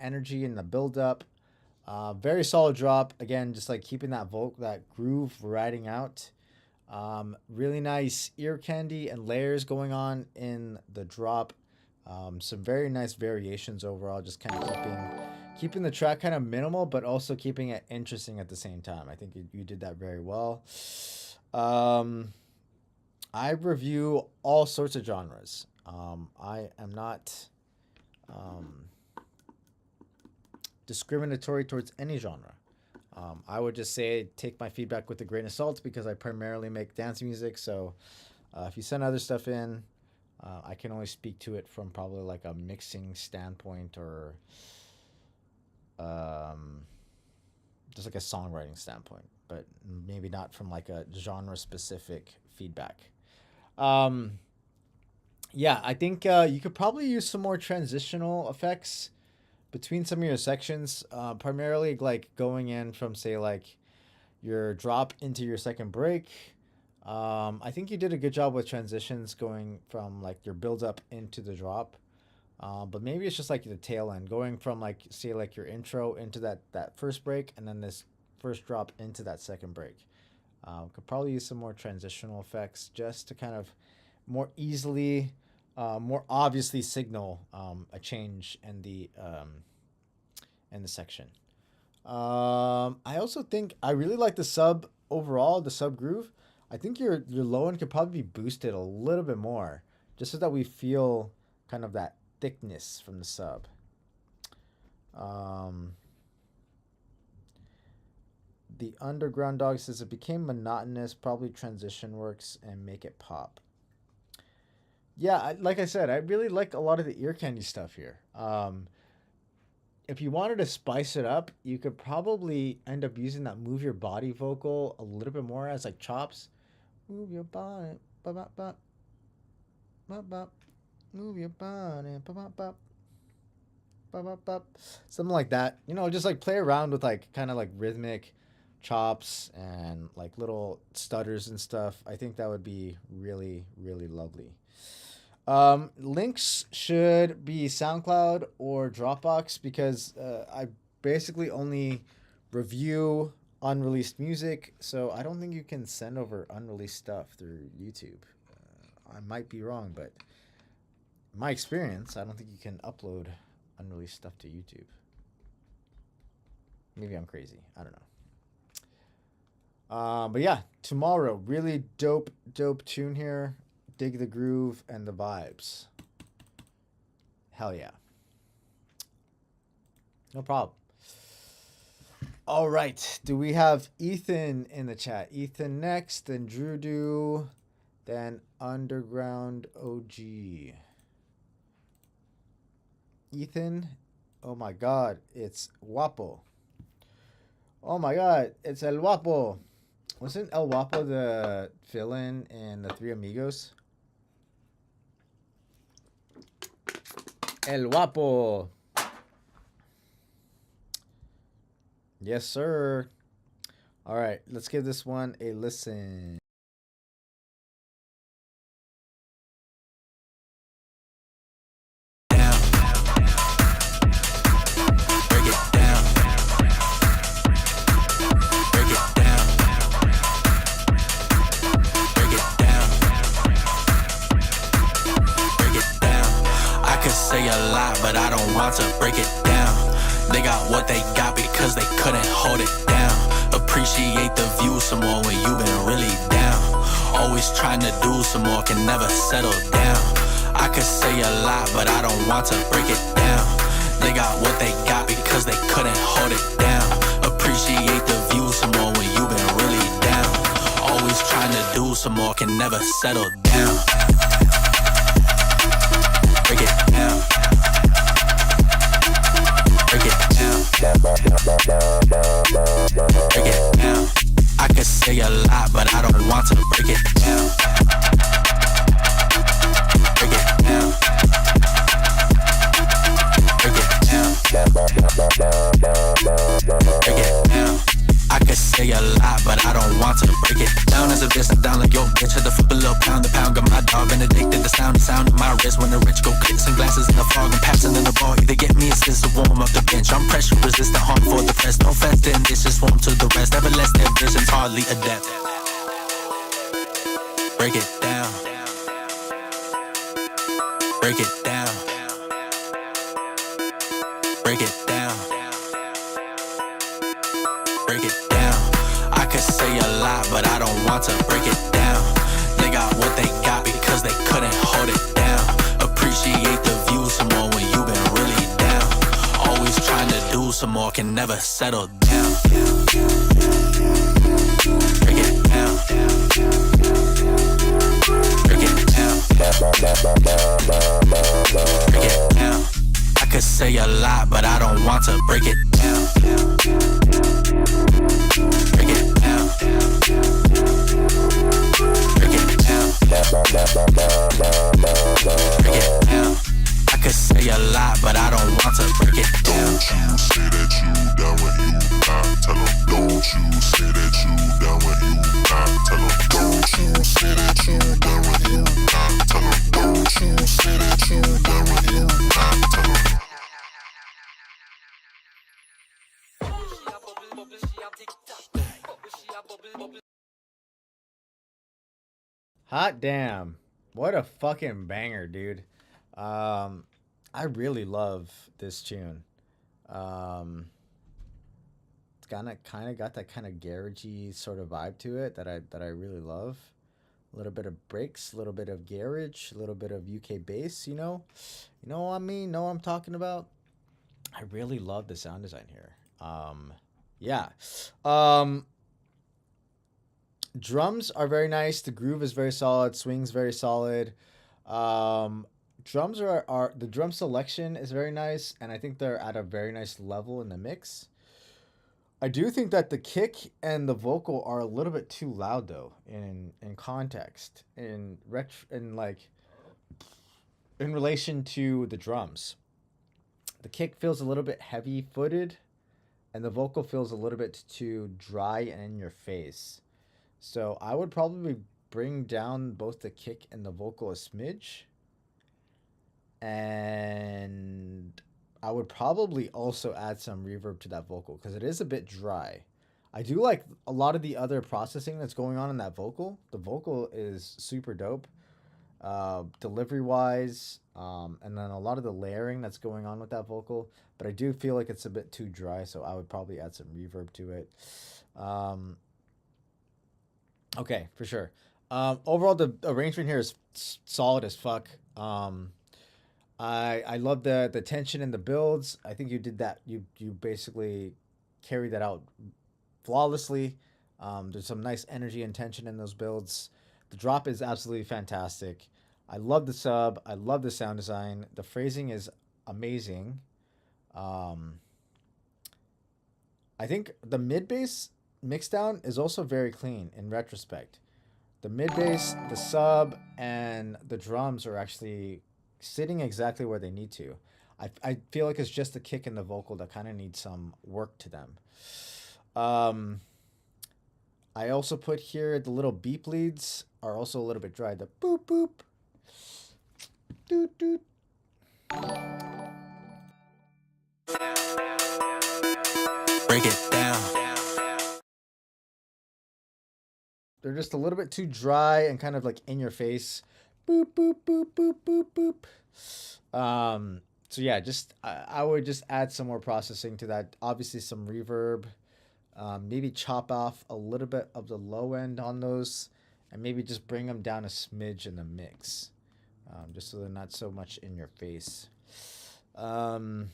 energy in the build up. Very solid drop. Again, just like keeping that groove riding out. Really nice ear candy and layers going on in the drop. Some very nice variations overall. Just kind of keeping the track kind of minimal, but also keeping it interesting at the same time. I think you did that very well. I review all sorts of genres. I am not discriminatory towards any genre. I would just say take my feedback with a grain of salt because I primarily make dance music. So if you send other stuff in, I can only speak to it from probably like a mixing standpoint or just like a songwriting standpoint, but maybe not from like a genre specific feedback. Yeah, I think you could probably use some more transitional effects between some of your sections, primarily like going in from say like your drop into your second break. I think you did a good job with transitions going from like your build up into the drop. But maybe it's just like the tail end going from like say like your intro into that first break and then this first drop into that second break. Could probably use some more transitional effects just to kind of more easily, more obviously signal a change in the section. I also think I really like the sub overall, the sub groove. I think your low end could probably be boosted a little bit more, just so that we feel kind of that thickness from the sub. The Underground Dog says it became monotonous. Probably transition works and make it pop. Yeah, like I said, I really like a lot of the ear candy stuff here. If you wanted to spice it up, you could probably end up using that move your body vocal a little bit more as like chops. Move your body, bop bop bop, bop bop. Move your body, bop bop bop, bop bop bop. Something like that. You know, just like play around with like kind of like rhythmic chops and like little stutters and stuff. I think that would be really, really lovely. Links should be SoundCloud or Dropbox because I basically only review unreleased music, so I don't think you can send over unreleased stuff through YouTube. I might be wrong, but in my experience, I don't think you can upload unreleased stuff to YouTube. Maybe I'm crazy. I don't know. But yeah, Tomorrow, really dope tune here. Dig the groove and the vibes. Hell yeah. No problem. All right. Do we have Ethan in the chat? Ethan next, then Drew Do, then Underground OG. Ethan, oh my God, it's Guapo. Oh my God, it's El Guapo. Wasn't El Guapo the villain in The Three Amigos? El Guapo. Yes, sir. All right, let's give this one a listen. Say a lot, but I don't want to break it down. They got what they got because they couldn't hold it down. Appreciate the view some more when you've been really down. Always trying to do some more, can never settle down. I could say a lot, but I don't want to break it down. They got what they got because they couldn't hold it down. Appreciate the view some more when you've been really down. Always trying to do some more, can never settle down. Break it down. Break it down. Break it down. I could say a lot, but I don't want to break it down. Break it years when the rich go clips and glasses in the fog and passing in the bar. Either get me a sense to warm up the bench. I'm pressure resistant, harm for the press. No offense, then this just warm to the rest. Never less their visions, hardly adept. Break it down. Break it down. Break it down. Break it down. I could say a lot, but I don't want to break it down. They got what they got because they couldn't hold it down. Appreciate the view some more when you've been really down. Always trying to do some more, can never settle down. Break it down. Break it down. Break it down. I could say a lot, but I don't want to break it down. Break it down. Break it down. Break it down. I could say a lot, but I don't want to break it down. Don't you say that you down when you not. Tell them, don't you say that you down when you not. Tell them, don't you say that you down when you not. Tell them, don't you say that you down when you not. Tell them. Hot damn. What a fucking banger, dude. I really love this tune. It's kind of got that kind of garagey sort of vibe to it that I really love. A little bit of breaks, a little bit of garage, a little bit of UK bass, you know what I mean? Know what I'm talking about? I really love the sound design here. Yeah. Drums are very nice. The groove is very solid. Swings very solid. Drums are the drum selection is very nice, and I think they're at a very nice level in the mix. I do think that the kick and the vocal are a little bit too loud though in context in relation to the drums. The kick feels a little bit heavy footed, and the vocal feels a little bit too dry and in your face. So I would probably bring down both the kick and the vocal a smidge. And I would probably also add some reverb to that vocal because it is a bit dry. I do like a lot of the other processing that's going on in that vocal. The vocal is super dope, delivery wise, and then a lot of the layering that's going on with that vocal. But I do feel like it's a bit too dry, so I would probably add some reverb to it. Okay, for sure. Overall, the arrangement here is solid as fuck. I love the tension in the builds. I think you did that. You basically carried that out flawlessly. There's some nice energy and tension in those builds. The drop is absolutely fantastic. I love the sub. I love the sound design. The phrasing is amazing. I think the mid bass mixdown is also very clean in retrospect. The mid bass, the sub, and the drums are actually sitting exactly where they need to. I feel like it's just the kick and the vocal that kind of need some work to them. I also put here the little beep leads are also a little bit dry. The boop boop, doot doot. Break it down. They're just a little bit too dry and kind of like in your face. Boop boop boop boop boop boop. So yeah, just I would just add some more processing to that. Obviously some reverb. Maybe chop off a little bit of the low end on those, and maybe just bring them down a smidge in the mix, just so they're not so much in your face. And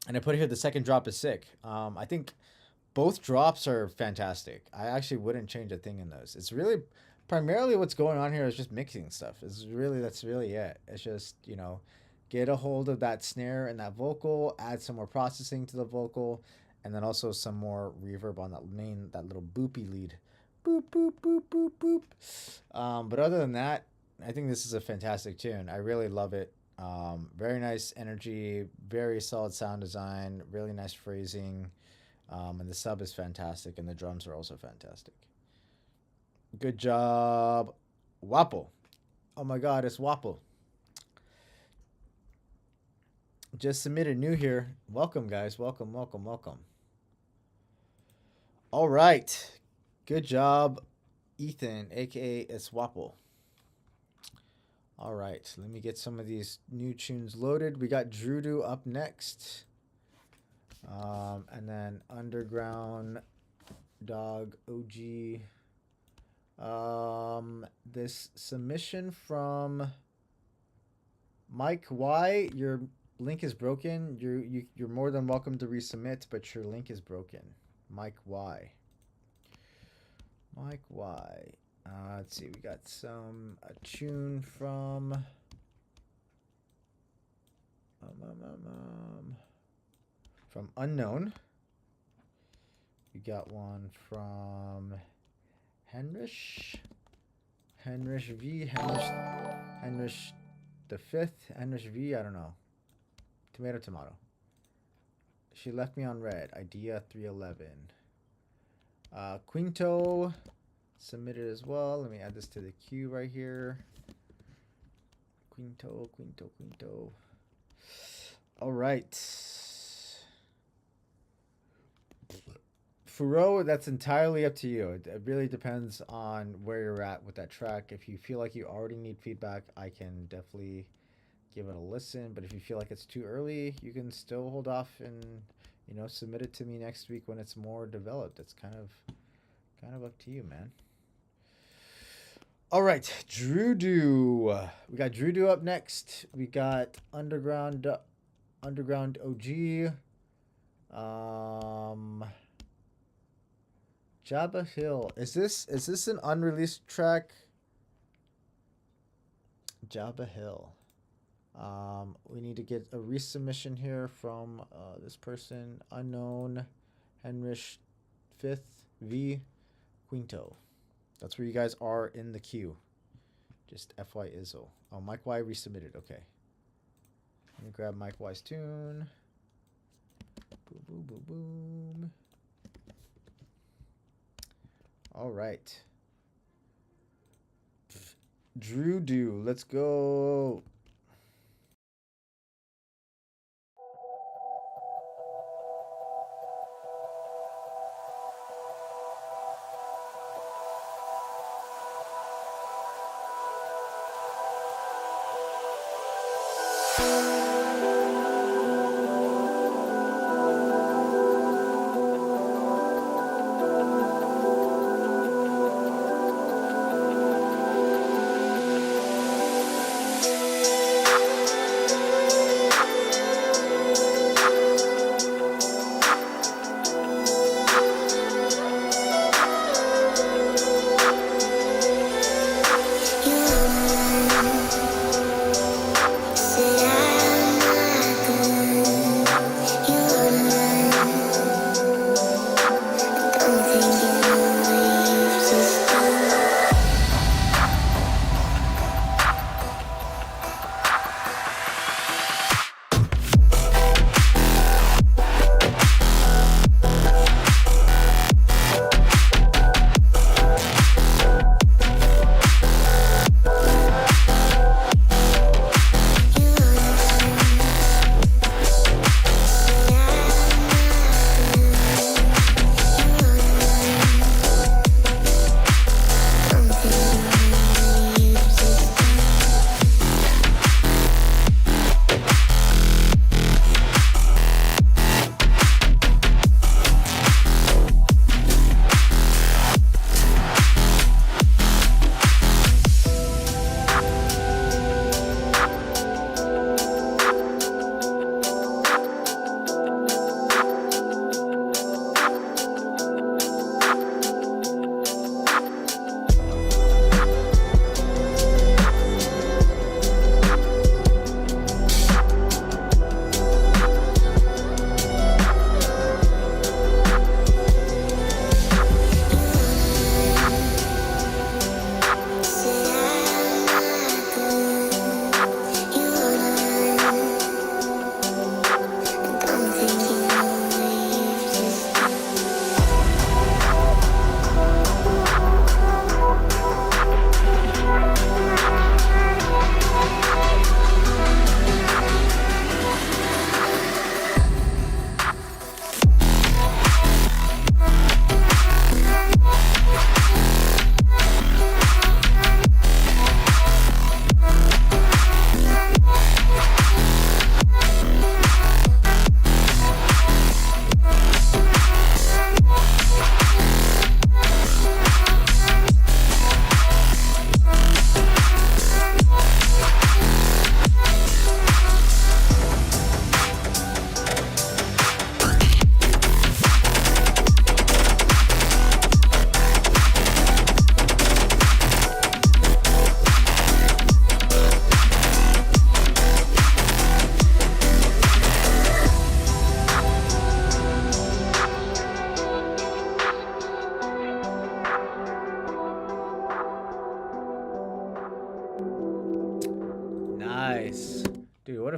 I put here the second drop is sick. I think both drops are fantastic. I actually wouldn't change a thing in those. It's really primarily what's going on here is just mixing stuff. That's really it. It's just, get a hold of that snare and that vocal, add some more processing to the vocal, and then also some more reverb on that little boopy lead. Boop, boop, boop, boop, boop. But other than that, I think this is a fantastic tune. I really love it. Very nice energy, very solid sound design, really nice phrasing. And the sub is fantastic, and the drums are also fantastic. Good job, Wapo. Oh my God, it's Wapo. Just submitted new here. Welcome, guys. Welcome, welcome, welcome. All right. Good job, Ethan, aka Eswapo. All right. Let me get some of these new tunes loaded. We got Drudu up next. And then Underground Dog OG. This submission from Mike Y. Your link is broken. You're more than welcome to resubmit, but your link is broken. Mike Y. Mike Y. Let's see. We got a tune from Unknown. We got one from Henrich V. Henrich the fifth. Henrich V. I don't know. Tomato. She left me on red. Idea 311. Quinto submitted as well. Let me add this to the queue right here. Quinto. All right. Furo, that's entirely up to you. It really depends on where you're at with that track. If you feel like you already need feedback, I can definitely give it a listen. But if you feel like it's too early, you can still hold off and, you know, submit it to me next week when it's more developed. It's kind of up to you, man. All right, Drudu. We got Drudu up next. We got Underground OG. Jabba Hill. Is this an unreleased track? Jabba Hill. We need to get a resubmission here from this person, Unknown Henrich 5th V Quinto. That's where you guys are in the queue. Just FY Izzo. Oh, Mike Y resubmitted. Okay. Let me grab Mike Y's tune. Boom, boom, boom, boom. All right. Drudu. Let's go.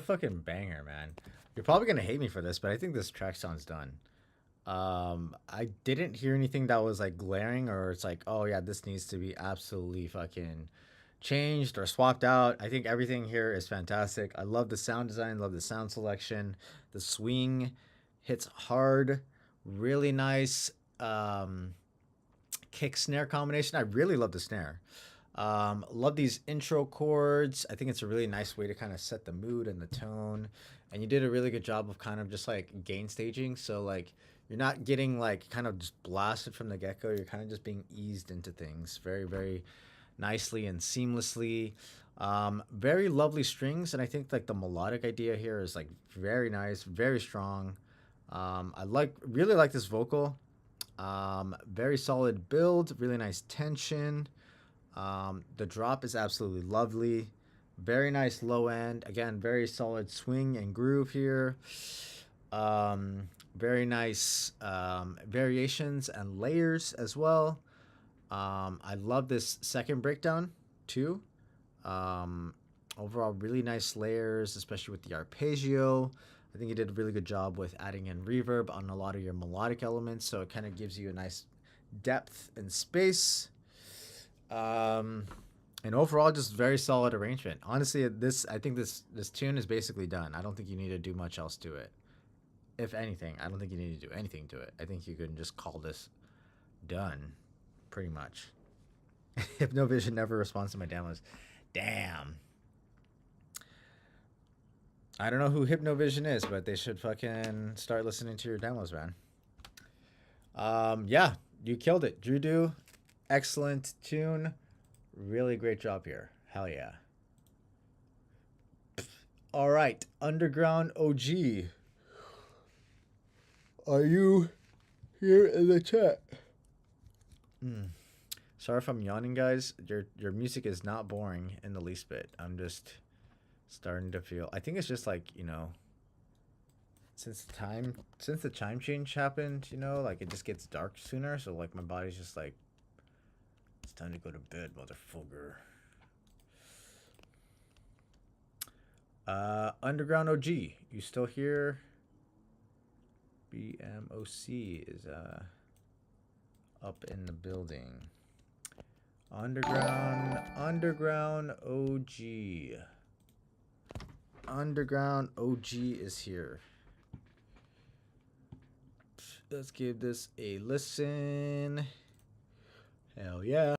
fucking banger, man. You're probably gonna hate me for this, but I think this track sounds done. I didn't hear anything that was like glaring or it's like, oh yeah, this needs to be absolutely fucking changed or swapped out. I think everything here is fantastic. I love the sound design, love the sound selection. The swing hits hard, really nice kick snare combination. I really love the snare. Love these intro chords. I think it's a really nice way to kind of set the mood and the tone. And you did a really good job of kind of just like gain staging. So like you're not getting like kind of just blasted from the get-go. You're kind of just being eased into things very, very nicely and seamlessly. Very lovely strings. And I think like the melodic idea here is like very nice, very strong. I really like this vocal. Very solid build, really nice tension. The drop is absolutely lovely. Very nice low end. Again, very solid swing and groove here. Very nice variations and layers as well. I love this second breakdown too. Overall, really nice layers, especially with the arpeggio. I think you did a really good job with adding in reverb on a lot of your melodic elements, so it kind of gives you a nice depth and space. And overall, just very solid arrangement. Honestly, I think this tune is basically done. I don't think you need to do much else to it. If anything, I don't think you need to do anything to it. I think you can just call this done, pretty much. Hypnovision never responds to my demos. Damn. I don't know who Hypnovision is, but they should fucking start listening to your demos, man. Yeah, you killed it. Drudu, excellent tune. Really great job here. Hell yeah. All right, Underground OG. Are you here in the chat? Sorry if I'm yawning, guys. Your music is not boring in the least bit. I'm just starting to feel. I think it's just like, you know, since the time change happened, you know, like it just gets dark sooner. So like my body's just like, it's time to go to bed, motherfucker. Underground OG, you still here? BMOC is up in the building. Underground OG. Underground OG is here. Let's give this a listen. Hell yeah.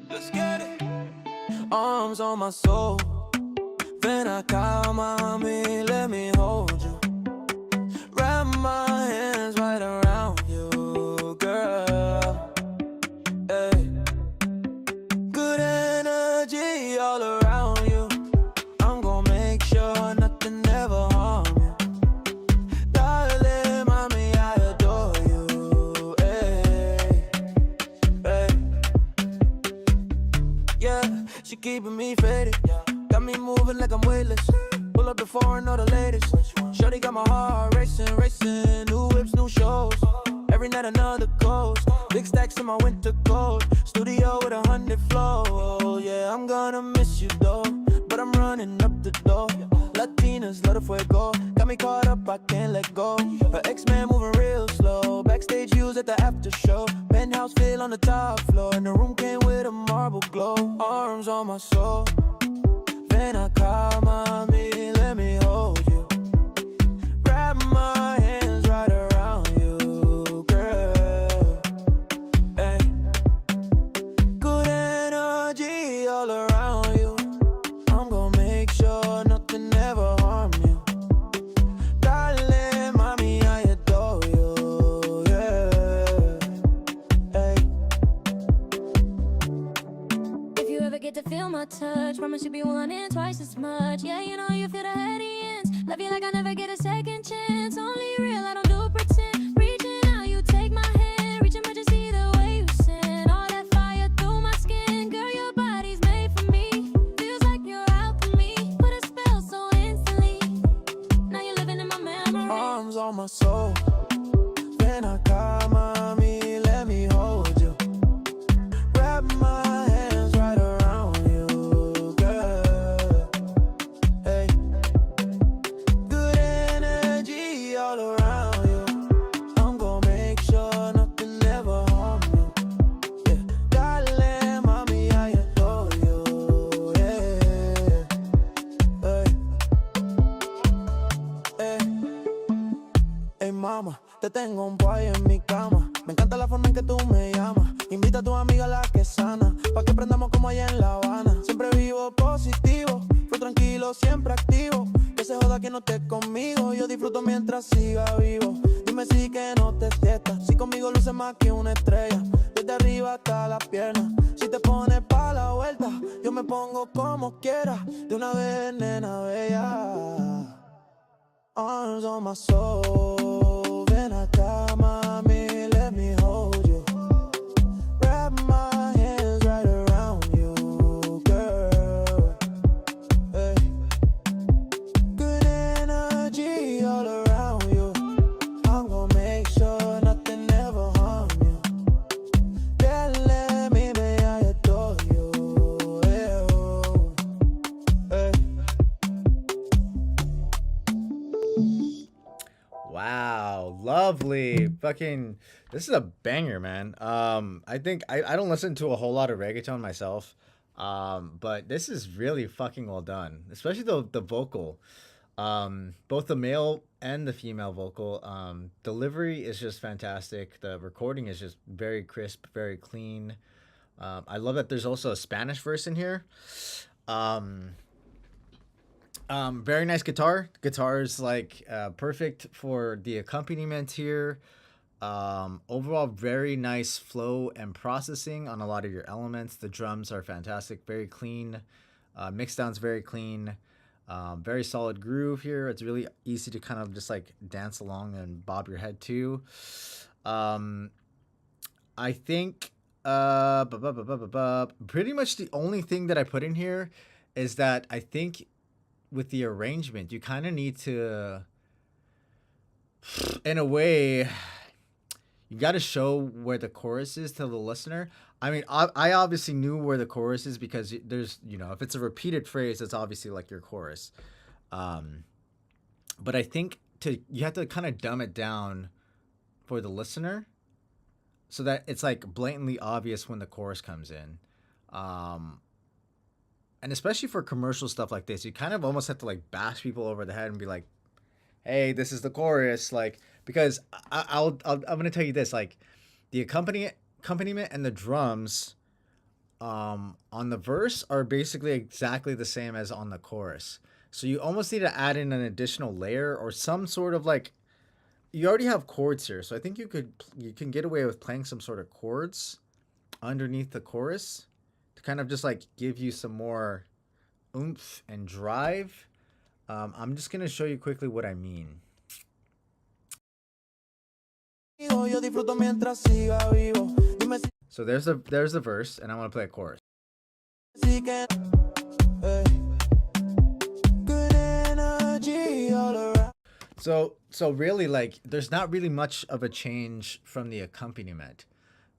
Let's get it. Arms on my soul. Ven acá, mami, let me hold you. Wrap my hands right around you, girl. Hey. Good energy all around you. I'm gonna make sure nothing ever harm you. Darling, mommy, I adore you. Hey. Hey. Yeah, she keeping me faded. Got me moving like I'm weightless. Pull up before I know the latest. Shorty got my heart racing, racing. New whips, new shows. Every night another ghost. Big stacks in my winter coat. Studio with 100 flows. Yeah, I'm gonna miss you though, but I'm running up the door. Latinas, love the fuego. Got me caught up, I can't let go. Her ex-man moving real slow. Backstage views at the after show. Penthouse feel on the top floor. And the room came with a marble glow. Arms on my soul. Ven acá, mami, let me hold you. Wrap my hands right around you, girl. Hey. Good energy all around you. I'm gonna make sure nothing ever harm you. Darling, mommy, I adore you, yeah. Hey. If you ever get to feel my touch, promise you'll be wanting twice as much. Yeah, you know you feel the heady ends. Love you like I never get a second chance. Only real, I don't do pretend. Reaching out, you take my hand. Reaching, but you see the way you send all that fire through my skin. Girl, your body's made for me. Feels like you're out for me. Put a spell so instantly. Now you're living in my Te tengo un boy en mi cama. Me encanta la forma en que tú me llamas. Invita a tu amiga a la que sana, pa' que prendamos como allá en La Habana. Siempre vivo positivo, fue tranquilo, siempre activo. Que se joda que no esté conmigo, yo disfruto mientras siga vivo. Dime si que no te fiesta, si conmigo luces más que una estrella. Desde arriba hasta las piernas, si te pones pa' la vuelta, yo me pongo como quiera. De una vez, nena bella. Arms on my soul, ven acá, mami, let me hold you. Wrap my hands right around you, girl. Hey. Good energy all around you. I'm gonna make sure nothing ever harm you. Telling me, may I adore you. Hey, oh. Hey. Wow, lovely. Fucking, this is a banger, man. I think I don't listen to a whole lot of reggaeton myself. But this is really fucking well done, especially the vocal. Both the male and the female vocal. Delivery is just fantastic. The recording is just very crisp, very clean. I love that there's also a Spanish verse in here. Very nice guitar. Guitar is like perfect for the accompaniment here. Overall, very nice flow and processing on a lot of your elements. The drums are fantastic, very clean. Mix down's very clean. Very solid groove here. It's really easy to kind of just like dance along and bob your head to. I think pretty much the only thing that I put in here is that I think with the arrangement, you kind of need to, in a way, you got to show where the chorus is to the listener. I mean, I obviously knew where the chorus is because there's, you know, if it's a repeated phrase, it's obviously like your chorus. But I think you have to kind of dumb it down for the listener so that it's like blatantly obvious when the chorus comes in. And especially for commercial stuff like this, you kind of almost have to like bash people over the head and be like, "Hey, this is the chorus." Like, because I'm gonna tell you this: like, the accompaniment and the drums, on the verse are basically exactly the same as on the chorus. So you almost need to add in an additional layer or some sort of like. You already have chords here, so I think you can get away with playing some sort of chords underneath the chorus to kind of just like give you some more oomph and drive. I'm just gonna show you quickly what I mean. So there's the verse, and I want to play a chorus. So really, like, there's not really much of a change from the accompaniment,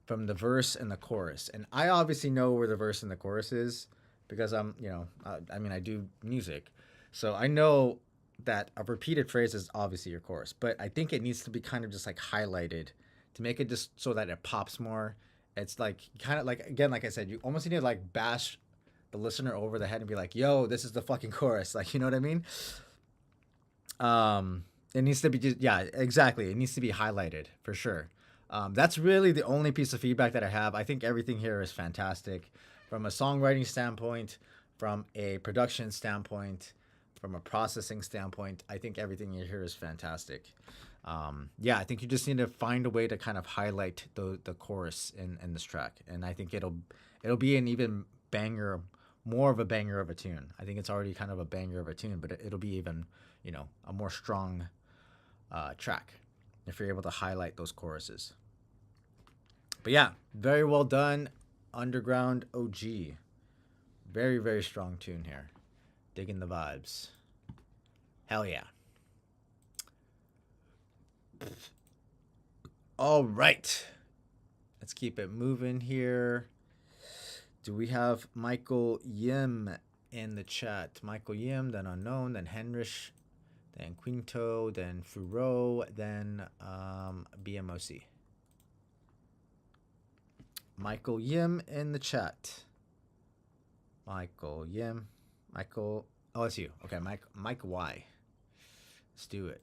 from the verse and the chorus. And I obviously know where the verse and the chorus is because I'm, you know, I mean, I do music. So I know that a repeated phrase is obviously your chorus, but I think it needs to be kind of just like highlighted to make it just so that it pops more. It's like kind of like, again, like I said, you almost need to like bash the listener over the head and be like, "Yo, this is the fucking chorus." Like, you know what I mean? It needs to be just, yeah, exactly. It needs to be highlighted for sure. That's really the only piece of feedback that I have. I think everything here is fantastic from a songwriting standpoint, from a production standpoint, from a processing standpoint. I think everything here is fantastic. Yeah, I think you just need to find a way to kind of highlight the chorus in this track, and I think it'll be an even banger, more of a banger of a tune. I think it's already kind of a banger of a tune, but it'll be even, you know, a more strong track if you're able to highlight those choruses. But yeah, very well done, Underground OG. Very, very strong tune here. Digging the vibes. Hell yeah. All right. Let's keep it moving here. Do we have Michael Yim in the chat? Michael Yim, then Unknown, then Henrich, then Quinto, then Furo, then BMOC. Michael Yim in the chat. Michael Yim. Michael. Oh, it's you. Okay, Mike Y. Let's do it.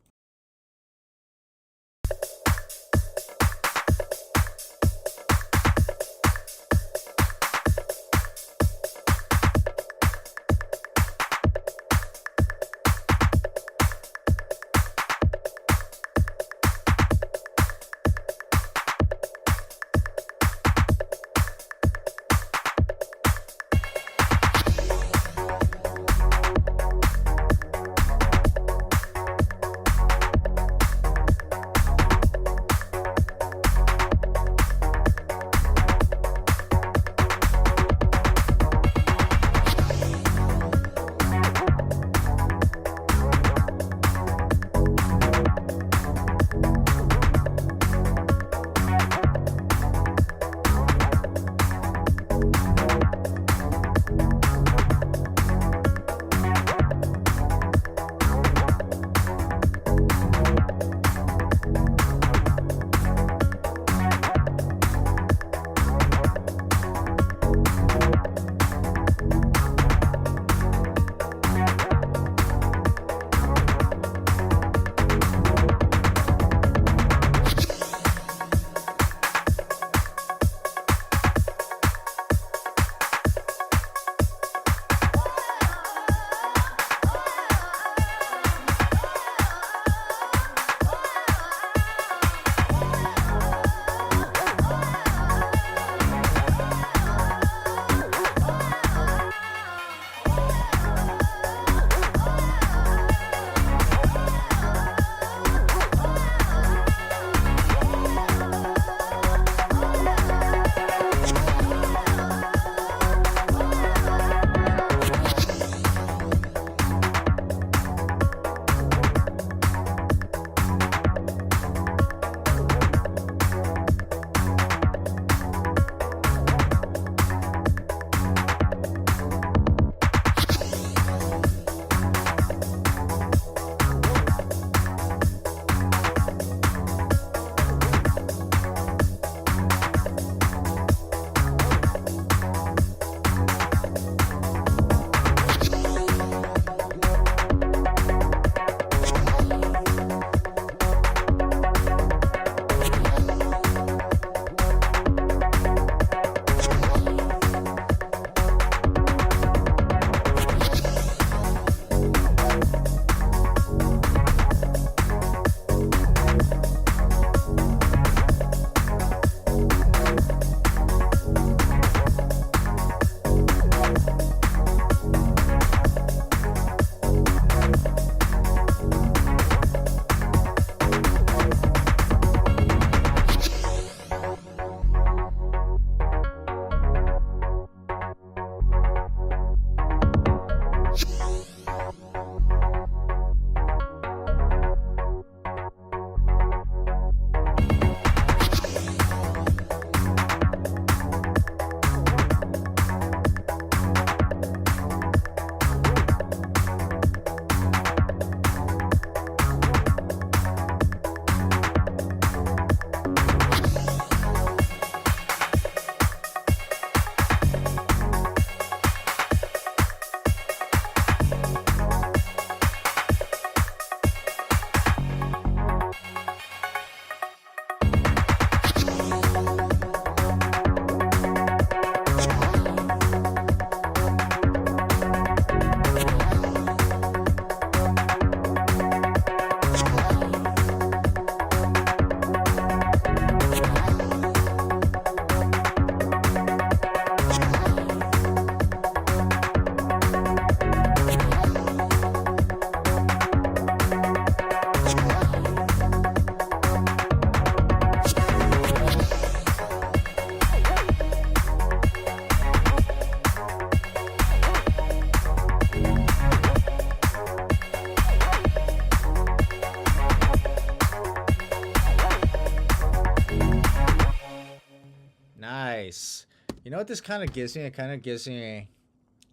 Nice. You know what this kind of gives me? It kind of gives me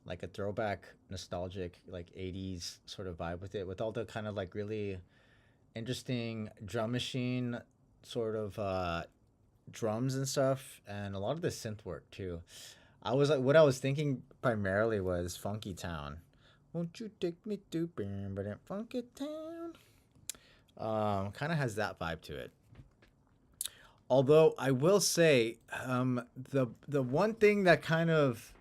like a throwback, nostalgic, like 80s sort of vibe with it, with all the kind of like really interesting drum machine sort of drums and stuff, and a lot of the synth work too. I was like, what I was thinking primarily was Funky Town. Won't you take me to Funky Town? Kind of has that vibe to it. Although I will say, the one thing that kind of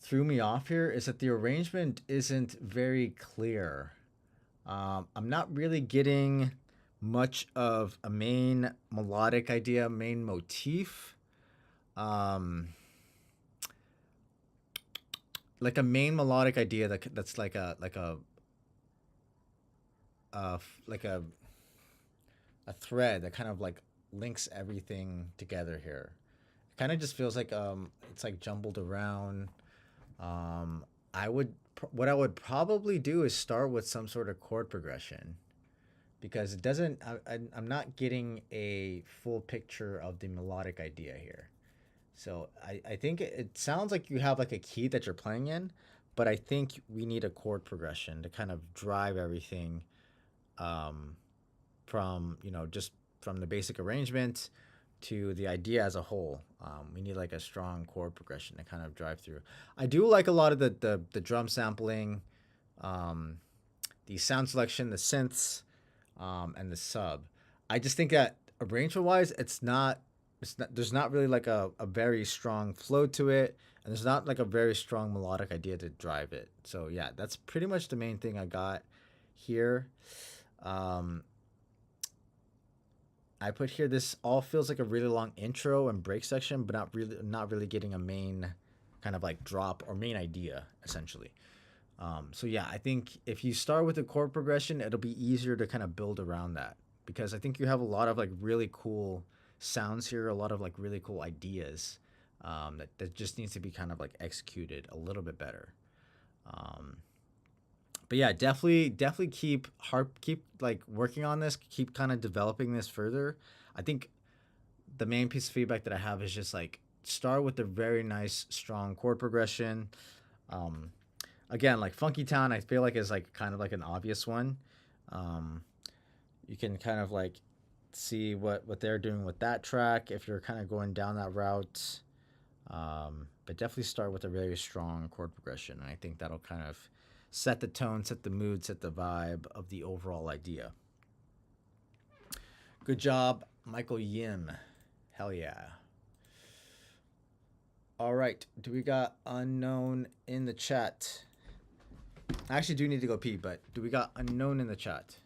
threw me off here is that the arrangement isn't very clear. I'm not really getting much of a main melodic idea, main motif. Like a main melodic idea that's like a thread that kind of like links everything together here. It kind of just feels like it's like jumbled around. What I would probably do is start with some sort of chord progression, because it doesn't. I'm not getting a full picture of the melodic idea here. So I think it sounds like you have like a key that you're playing in, but I think we need a chord progression to kind of drive everything, from just from the basic arrangement to the idea as a whole. We need like a strong chord progression to kind of drive through. I do like a lot of the drum sampling, the sound selection, the synths, and the sub. I just think that arrangement wise, there's not really like a very strong flow to it, and there's not like a very strong melodic idea to drive it. So yeah, that's pretty much the main thing I got here. I put here, this all feels like a really long intro and break section, but not really getting a main kind of like drop or main idea essentially. So yeah, I think if you start with a chord progression, it'll be easier to kind of build around that, because I think you have a lot of like really cool sounds here, a lot of like really cool ideas, that just needs to be kind of like executed a little bit better. But yeah, definitely keep like working on this, keep kind of developing this further. I think the main piece of feedback that I have is just like start with a very nice strong chord progression. Again, like Funky Town, I feel like is like kind of like an obvious one. You can kind of like see what they're doing with that track if you're kind of going down that route. But definitely start with a very strong chord progression, and I think that'll kind of set the tone, set the mood, set the vibe of the overall idea. Good job, Michael Yim. Hell yeah. All right, do we got unknown in the chat? I actually do need to go pee, but do we got unknown in the chat?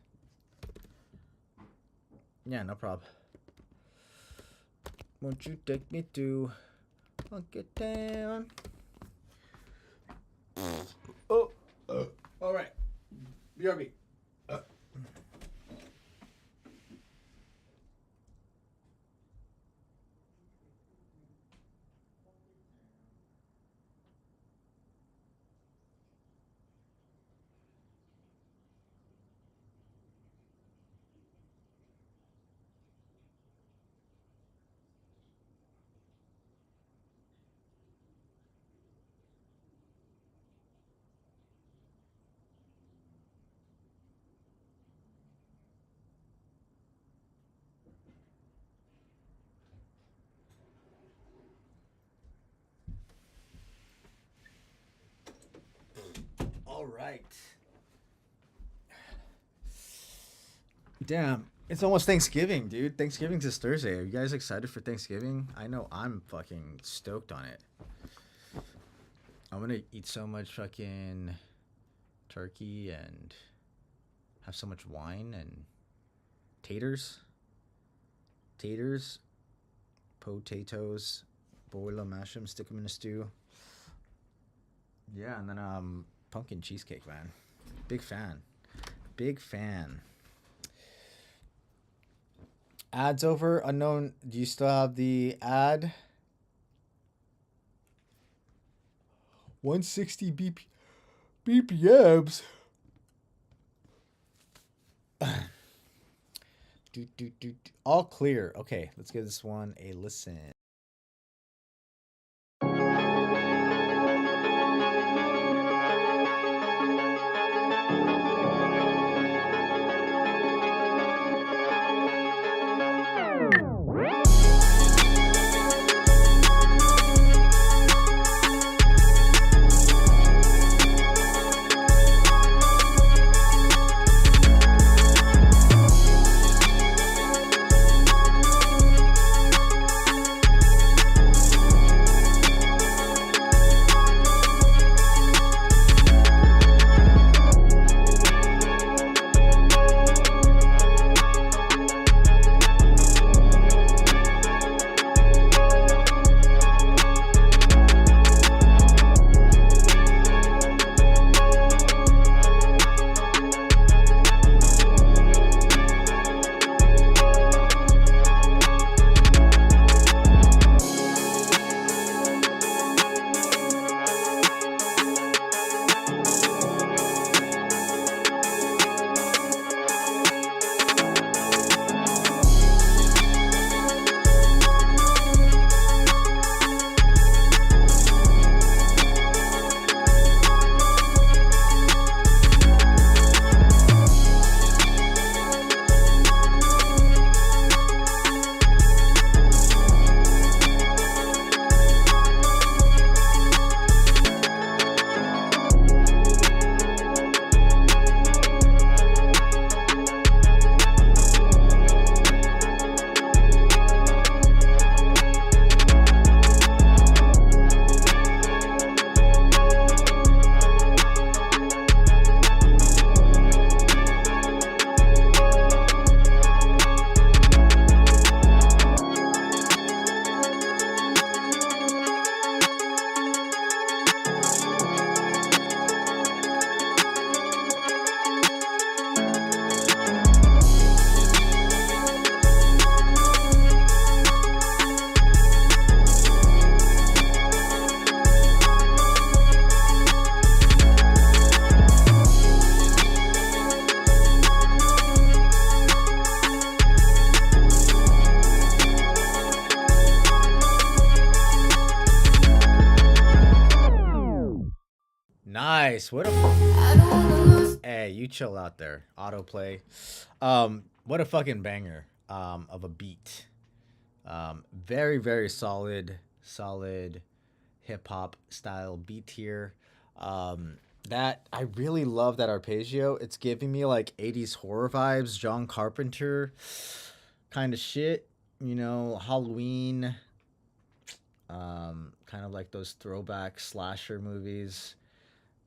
Yeah, no problem. Won't you take me to Funky Town? Oh, all right. BRB. All right. Damn, it's almost Thanksgiving, dude. Thanksgiving's this Thursday. Are you guys excited for Thanksgiving? I know I'm fucking stoked on it. I'm gonna eat so much fucking turkey and have so much wine and taters, potatoes, boil them, mash them, stick them in a stew. Yeah, and then pumpkin cheesecake, man. Big fan. Ads over. Unknown, do you still have the ad? 160 BPMs. All clear. Okay, let's give this one a listen. Nice. What a hey, you chill out there. Autoplay. What a fucking banger of a beat. Very, very solid hip hop style beat here. That I really love that arpeggio. It's giving me like 80s horror vibes, John Carpenter kind of shit, you know, Halloween, kind of like those throwback slasher movies.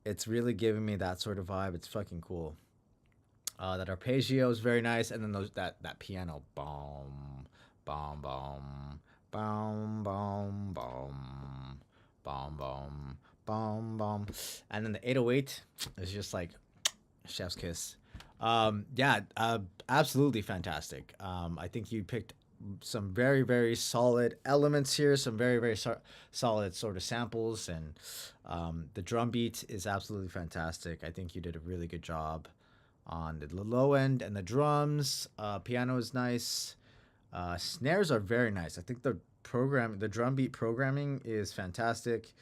It's really giving me that sort of vibe. It's fucking cool. That arpeggio is very nice, and then that piano, boom, boom, boom, boom, boom, boom, boom, boom, boom, boom, and then the 808 is just like chef's kiss. Yeah, absolutely fantastic. I think you picked some very, very solid elements here, some very, very solid sort of samples, and the drum beat is absolutely fantastic. I think you did a really good job on the low end, and the drums, piano is nice. Snares are very nice. I think the drum beat programming is fantastic.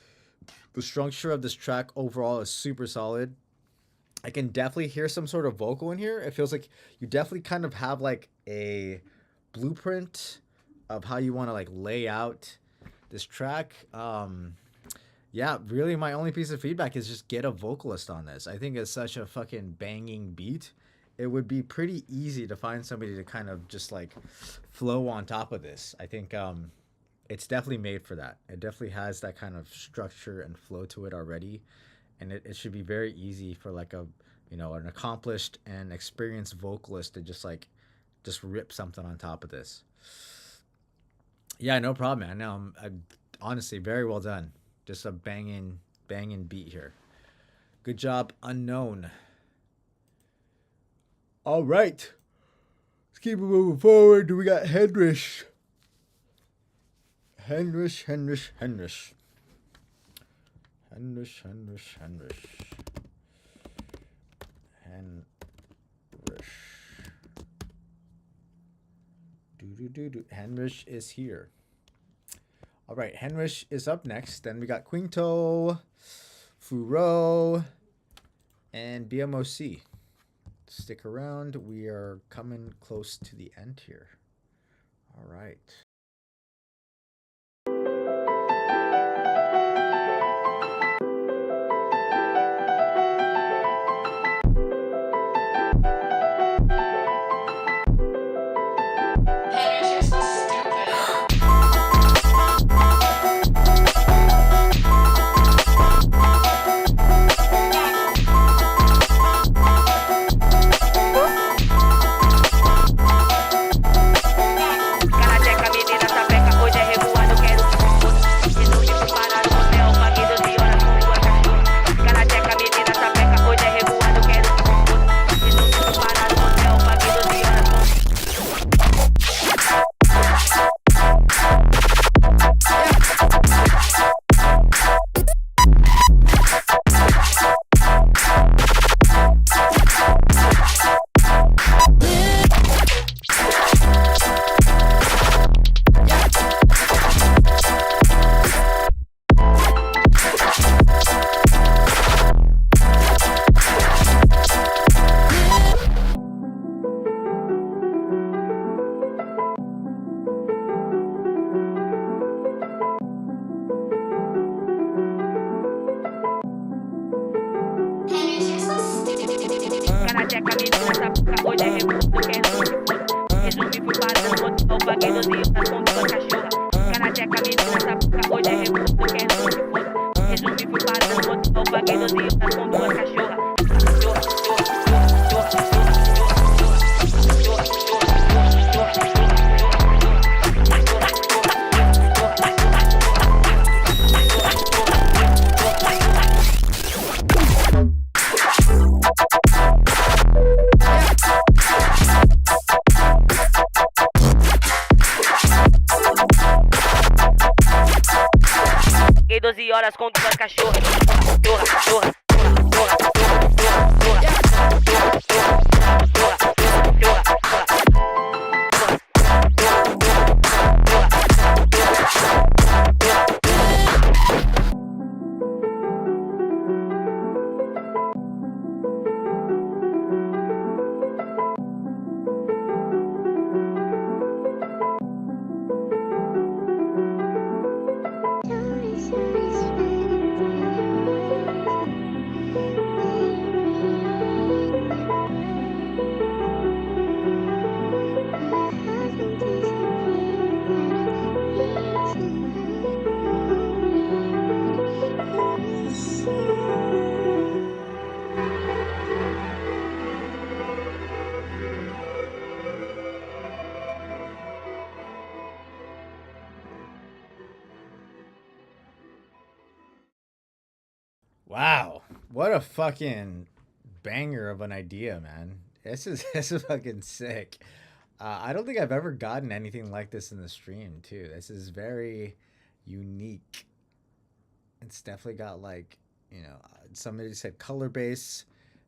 The structure of this track overall is super solid. I can definitely hear some sort of vocal in here. It feels like you definitely kind of have like a blueprint of how you want to like lay out this track. Yeah, really my only piece of feedback is just get a vocalist on this. I think it's such a fucking banging beat. It would be pretty easy to find somebody to kind of just like flow on top of this. I think it's definitely made for that. It definitely has that kind of structure and flow to it already. And it should be very easy for like an accomplished and experienced vocalist to just rip something on top of this. Yeah, no problem, man. No, I'm honestly very well done. Just a banging beat here. Good job, Unknown. All right, let's keep it moving forward. We got Henrich. Henrich is here. All right, Henrich is up next. Then we got Quinto, Furo, and BMOC. Stick around. We are coming close to the end here. All right. Com duas cachorras. What a fucking banger of an idea, man. This is fucking sick. I don't think I've ever gotten anything like this in the stream, too. This is very unique. It's definitely got, like, you know, somebody said color bass.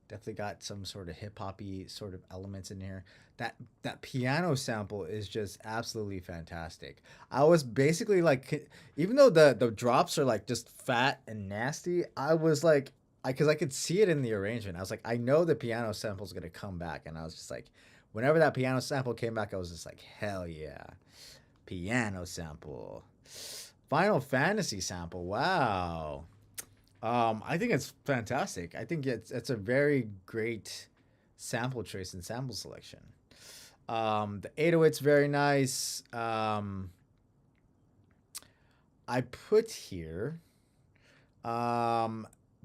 Definitely got some sort of hip-hop-y sort of elements in here. That piano sample is just absolutely fantastic. I was basically like, even though the drops are like just fat and nasty, I was like, because I could see it in the arrangement. I was like, I know the piano sample is gonna come back, and I was just like, whenever that piano sample came back, I was just like, hell yeah, piano sample, Final Fantasy sample. Wow. I think it's fantastic. I think it's a very great sample choice and sample selection. The 808's very nice. I put here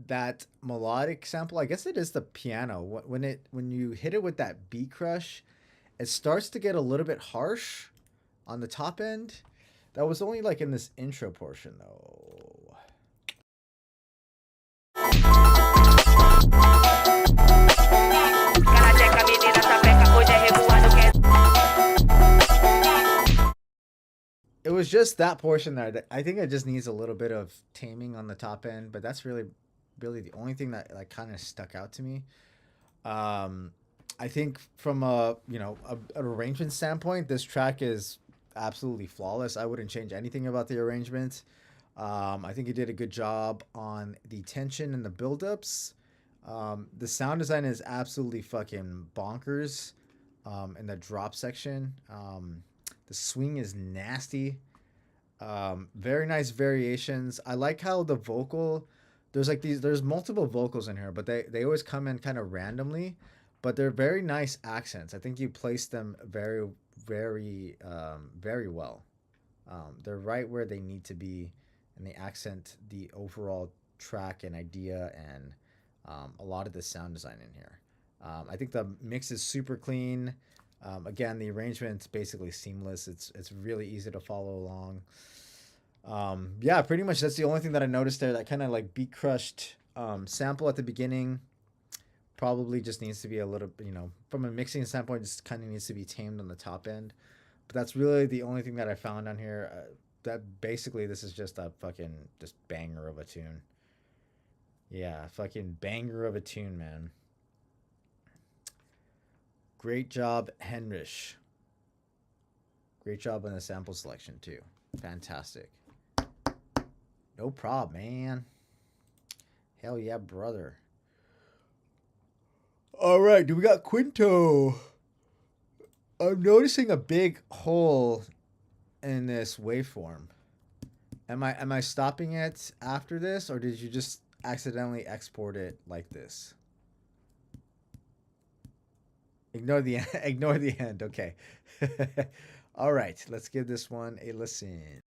that melodic sample. I guess it is the piano. When you hit it with that beat crush, it starts to get a little bit harsh on the top end. That was only like in this intro portion though. It was just that portion there. I think it just needs a little bit of taming on the top end, but that's really the only thing that like kind of stuck out to me. I think from an arrangement standpoint, this track is absolutely flawless. I wouldn't change anything about the arrangement. I think he did a good job on the tension and the buildups. The sound design is absolutely fucking bonkers in the drop section. The swing is nasty. Very nice variations. I like how the vocal, there's multiple vocals in here, but they always come in kind of randomly, but they're very nice accents. I think you placed them very, very, very well. They're right where they need to be, and they accent the overall track and idea and a lot of the sound design in here. I think the mix is super clean. Again, the arrangement's basically seamless. It's really easy to follow along. Yeah, pretty much that's the only thing that I noticed there. That kind of like beat crushed sample at the beginning probably just needs to be a little, from a mixing standpoint, just kind of needs to be tamed on the top end. But that's really the only thing that I found on here. That basically this is just a fucking just banger of a tune. Yeah, fucking banger of a tune, man. Great job, Henrich. Great job on the sample selection, too. Fantastic. No problem, man. Hell yeah, brother. All right, we got Quinto. I'm noticing a big hole in this waveform. Am I stopping it after this, or did you just accidentally export it like this? Ignore the end. Okay. All right, let's give this one a listen.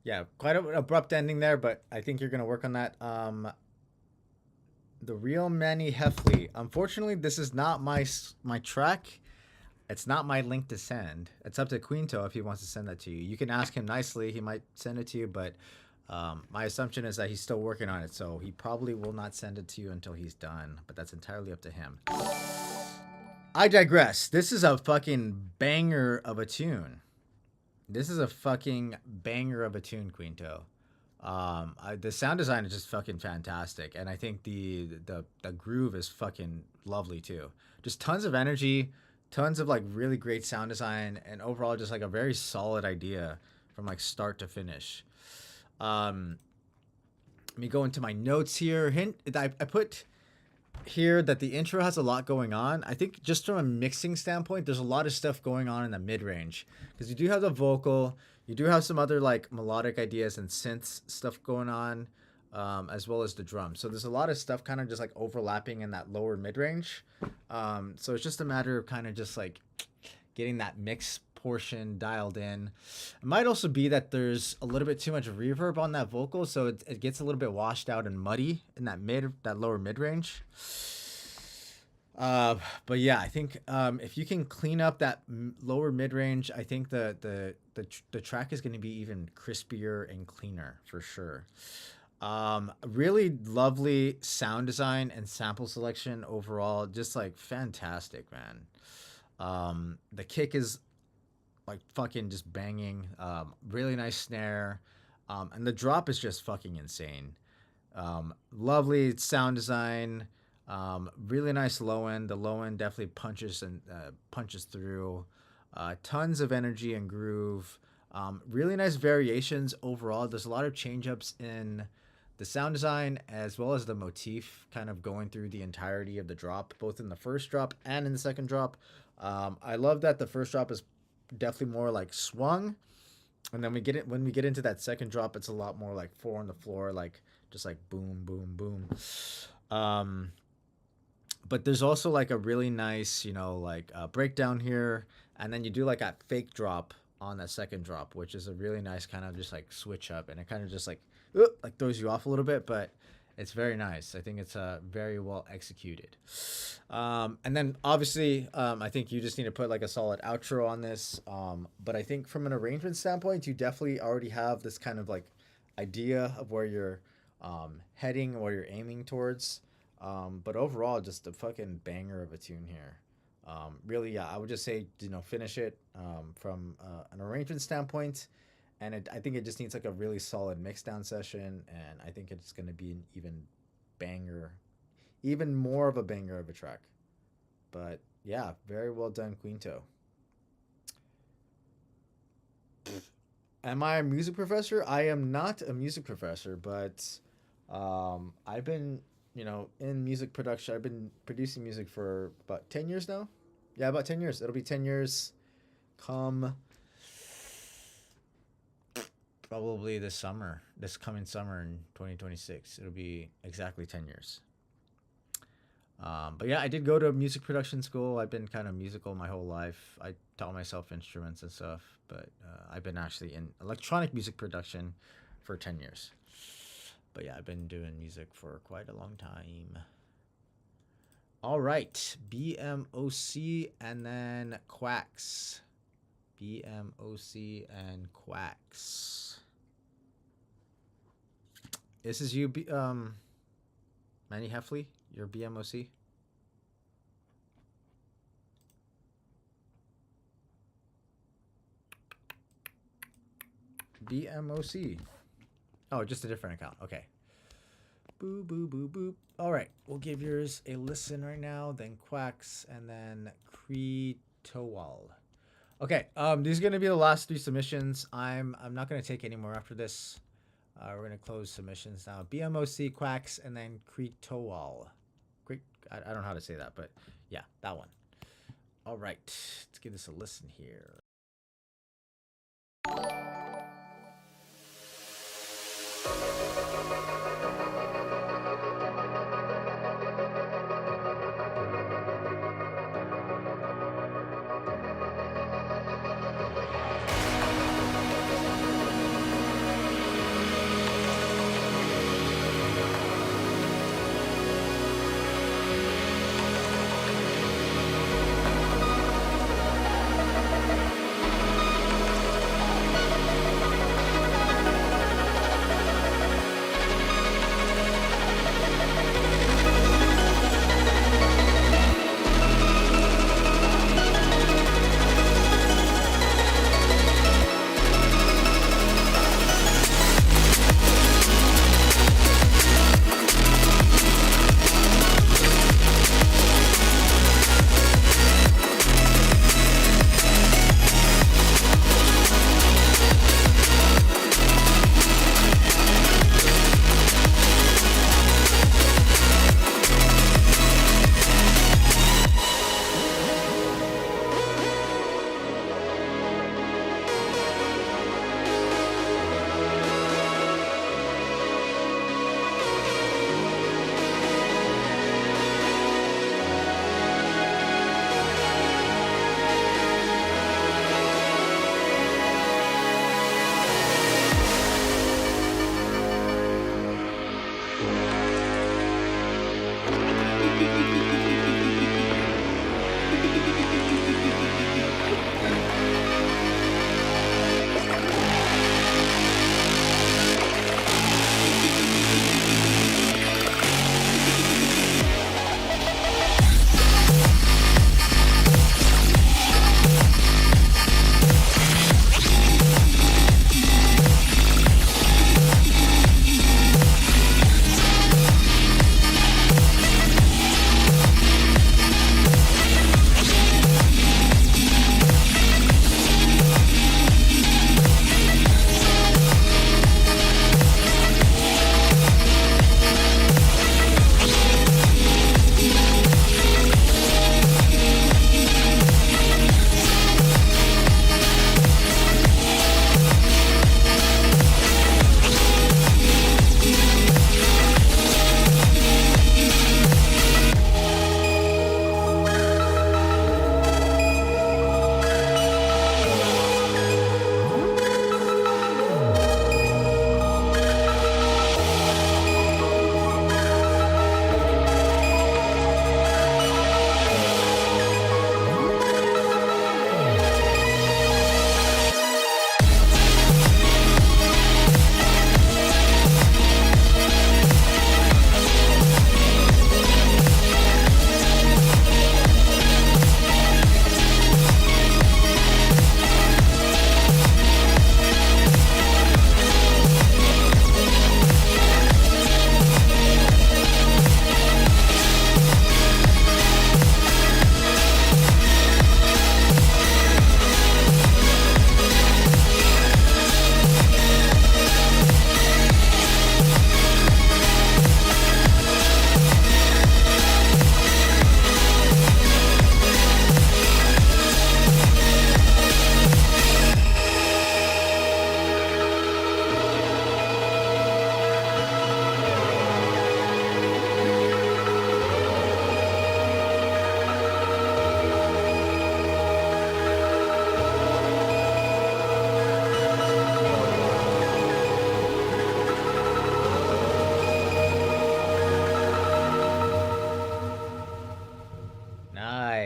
Yeah, quite an abrupt ending there, but I think you're gonna work on that. The Real Manny Heffley. Unfortunately, this is not my track. It's not my link to send. It's up to Quinto if he wants to send that to you. You can ask him nicely. He might send it to you, but my assumption is that he's still working on it, so he probably will not send it to you until he's done, but that's entirely up to him. I digress. This is a fucking banger of a tune. This is a fucking banger of a tune, Quinto. The sound design is just fucking fantastic, and I think the groove is fucking lovely too. Just tons of energy, tons of like really great sound design, and overall just like a very solid idea from like start to finish. Let me go into my notes here. I put here that the intro has a lot going on. I think just from a mixing standpoint, there's a lot of stuff going on in the mid-range, because you do have the vocal, you do have some other like melodic ideas and synths stuff going on, as well as the drums. So there's a lot of stuff kind of just like overlapping in that lower mid-range. So it's just a matter of kind of just like getting that mix portion dialed in. It might also be that there's a little bit too much reverb on that vocal, so it gets a little bit washed out and muddy in that lower mid-range. But yeah, I think if you can clean up that lower mid-range, I think the track is going to be even crispier and cleaner for sure. Really lovely sound design and sample selection overall, just like fantastic, man. The kick is like fucking just banging. Really nice snare, and the drop is just fucking insane. Lovely sound design. Really nice low end. The low end definitely punches through. Tons of energy and groove. Really nice variations overall. There's a lot of change ups in the sound design as well as the motif kind of going through the entirety of the drop, both in the first drop and in the second drop. I love that the first drop is definitely more like swung, and then when we get into that second drop, it's a lot more like 4 on the floor, like just like boom boom boom. But there's also like a really nice, like breakdown here, and then you do like a fake drop on that second drop, which is a really nice kind of just like switch up, and it kind of just like throws you off a little bit, but it's very nice. I think it's very well executed. And then obviously, I think you just need to put like a solid outro on this. But I think from an arrangement standpoint, you definitely already have this kind of like idea of where you're heading, where you're aiming towards. But overall, just a fucking banger of a tune here. Really, yeah, I would just say, finish it from an arrangement standpoint. And I think it just needs like a really solid mix down session, and I think it's going to be an even more of a banger of a track. But yeah, very well done, Quinto. Am I a music professor? I am not a music professor, but I've been, in music production. I've been producing music for about 10 years now. Yeah, about 10 years. It'll be 10 years come probably this coming summer in 2026. It'll be exactly 10 years. But yeah, I did go to music production school. I've been kind of musical my whole life. I taught myself instruments and stuff, but I've been actually in electronic music production for 10 years. But yeah, I've been doing music for quite a long time. All right, BMOC and then Quacks. BMOC and Quacks. This is you, Manny Heffley, your BMOC. BMOC. Oh, just a different account. Okay. Boo, boo, boo, boo. All right, we'll give yours a listen right now, then Quacks, and then Creetowal. Okay, these are gonna be the last 3 submissions. I'm not gonna take any more after this. We're gonna close submissions now. BMOC, Quacks, and then Creetowal. Great. I don't know how to say that, but yeah, that one. All right, let's give this a listen here.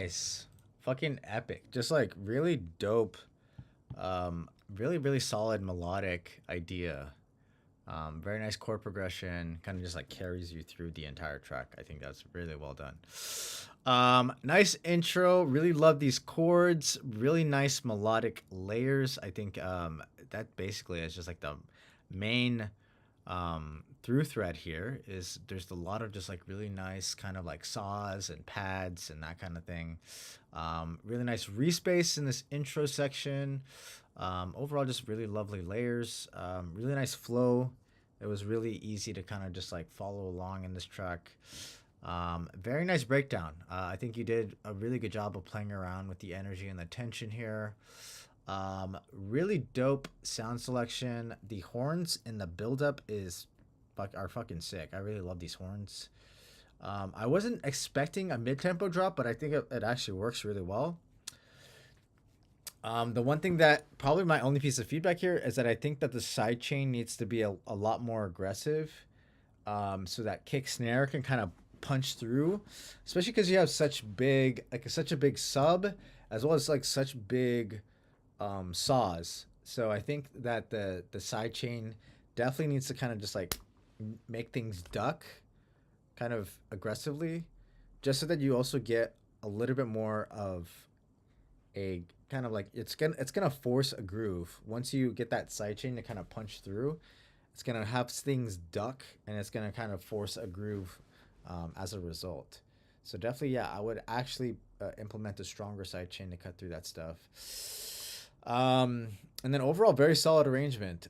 nice. Fucking epic. Just like really dope. Really solid melodic idea. Very nice chord progression. Kind of just like carries you through the entire track. I think that's really well done. Nice intro. Really love these chords. Really nice melodic layers. I think that basically is just like the main through thread here. Is there's a lot of just like really nice kind of like saws and pads and that kind of thing. Really nice respace in this intro section. Overall, just really lovely layers. Really nice flow. It was really easy to kind of just like follow along in this track. Very nice breakdown. I think you did a really good job of playing around with the energy and the tension here. Really dope sound selection. The horns in the buildup are fucking sick. I really love these horns. I wasn't expecting a mid-tempo drop, but I think it actually works really well. The one thing that probably my only piece of feedback here is that I think that the sidechain needs to be a lot more aggressive, so that kick snare can kind of punch through, especially because you have such a big sub as well as like such big saws. So I think that the sidechain definitely needs to kind of just like make things duck kind of aggressively, just so that you also get a little bit more of a kind of like it's gonna force a groove. Once you get that sidechain to kind of punch through, it's gonna have things duck and it's gonna kind of force a groove as a result. So definitely, yeah, I would actually implement a stronger sidechain to cut through that stuff. And then overall, very solid arrangement.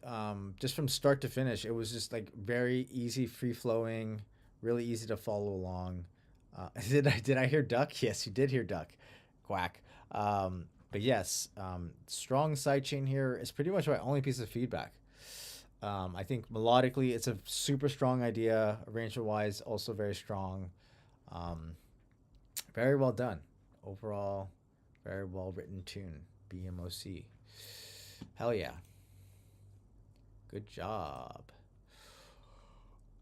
Just from start to finish, it was just like very easy, free flowing, really easy to follow along. Did I hear duck? Yes, you did hear duck. Quack. But yes, strong sidechain here is pretty much my only piece of feedback. I think melodically, it's a super strong idea. Arrangement-wise, also very strong. Very well done. Overall, very well written tune. BMOC. Hell yeah. Good job.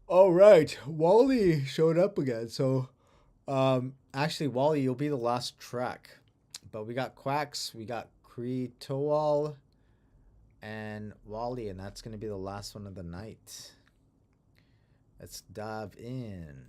All right, Wally showed up again. So, actually, Wally, you'll be the last track. But we got Quacks, we got Kree Towal, and Wally, and that's going to be the last one of the night. Let's dive in.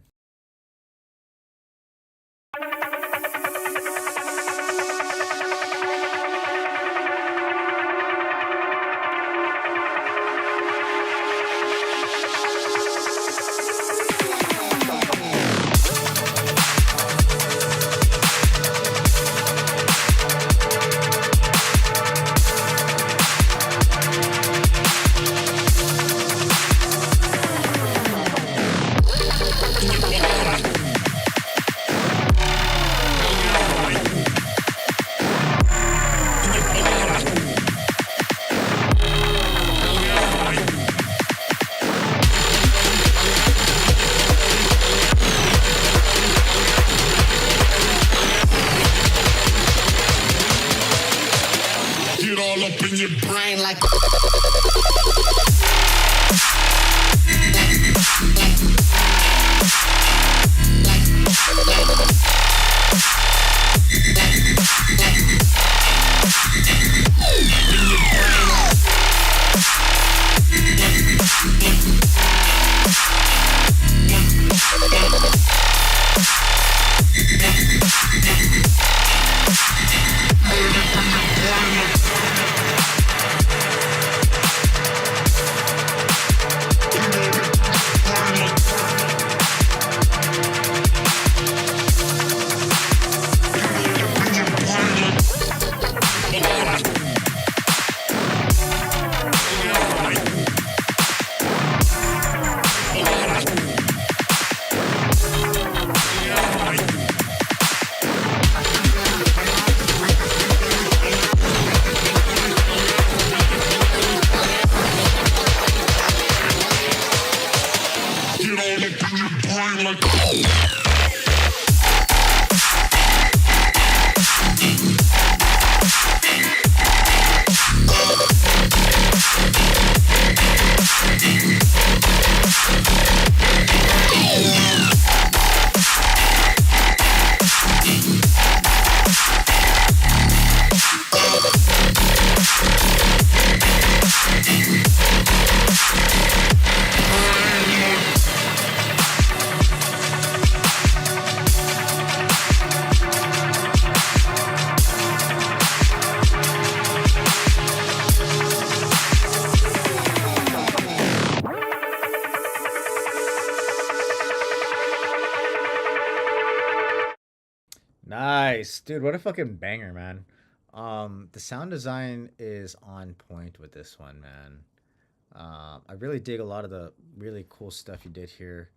Nice, dude. What a fucking banger, man. The sound design is on point with this one, man. I really dig a lot of the really cool stuff you did here.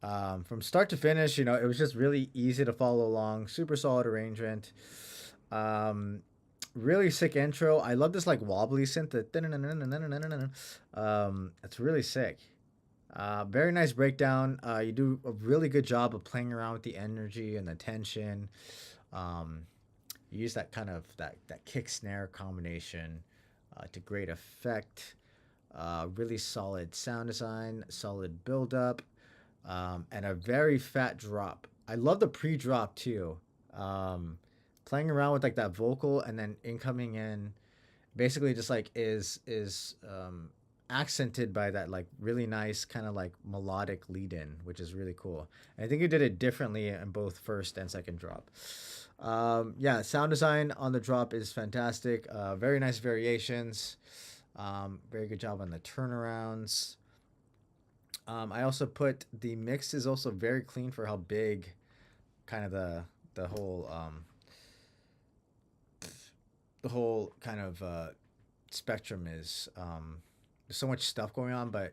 From start to finish, it was just really easy to follow along. Super solid arrangement. Um, Really sick intro. I love this like wobbly synth. It's really sick. Very nice breakdown. You do a really good job of playing around with the energy and the tension. Um, you use that kind of that kick snare combination to great effect. Really solid sound design, solid build up, and a very fat drop. I love the pre-drop too. Playing around with like that vocal and then incoming in, basically just like is accented by that like really nice kind of like melodic lead in, which is really cool. And I think you did it differently in both first and second drop. Yeah, sound design on the drop is fantastic. Very nice variations. Very good job on the turnarounds. I also put the mix is also very clean for how big kind of the whole kind of spectrum is. There's so much stuff going on, but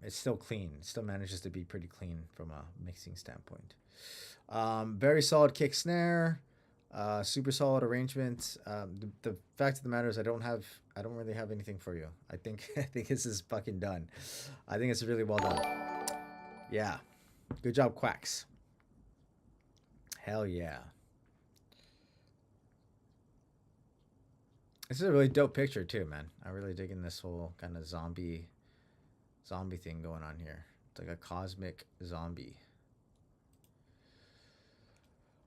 it's still clean. It still manages to be pretty clean from a mixing standpoint. Very solid kick snare. Super solid arrangement. The fact of the matter is, I don't really have anything for you. I think this is fucking done. I think it's really well done. Yeah, good job, Quacks. Hell yeah. This is a really dope picture too, man. I'm really digging this whole kind of zombie thing going on here. It's like a cosmic zombie.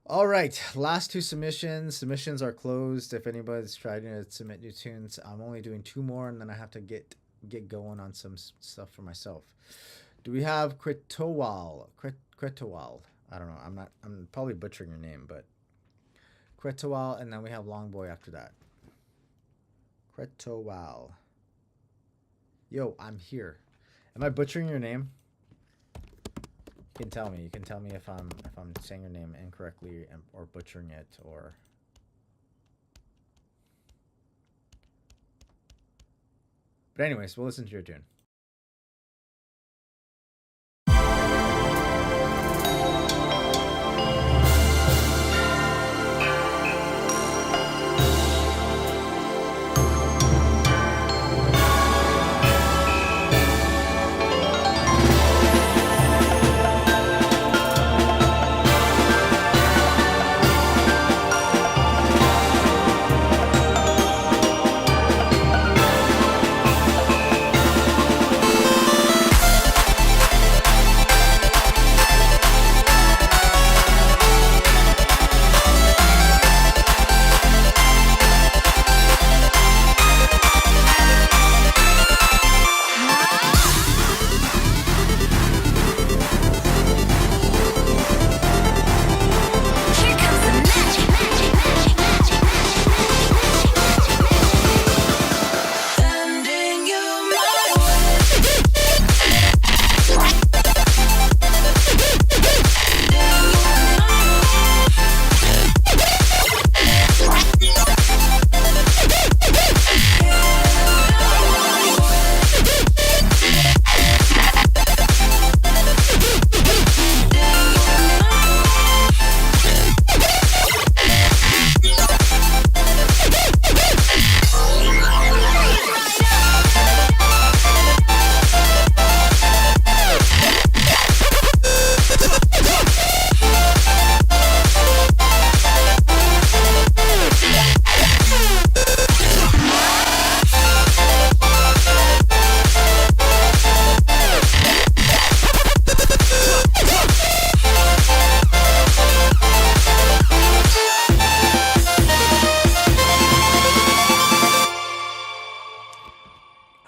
All right, last two submissions. Submissions are closed. If anybody's trying to submit new tunes, I'm only doing two more, and then I have to get going on some stuff for myself. Do we have Kretowal? Kretowal. I don't know. I'm probably butchering your name, but Kretowal, and then we have Longboy after that. Kretowal. Yo, I'm here. Am I butchering your name? You can tell me. You can tell me if I'm saying your name incorrectly or butchering it or. But anyways, we'll listen to your tune.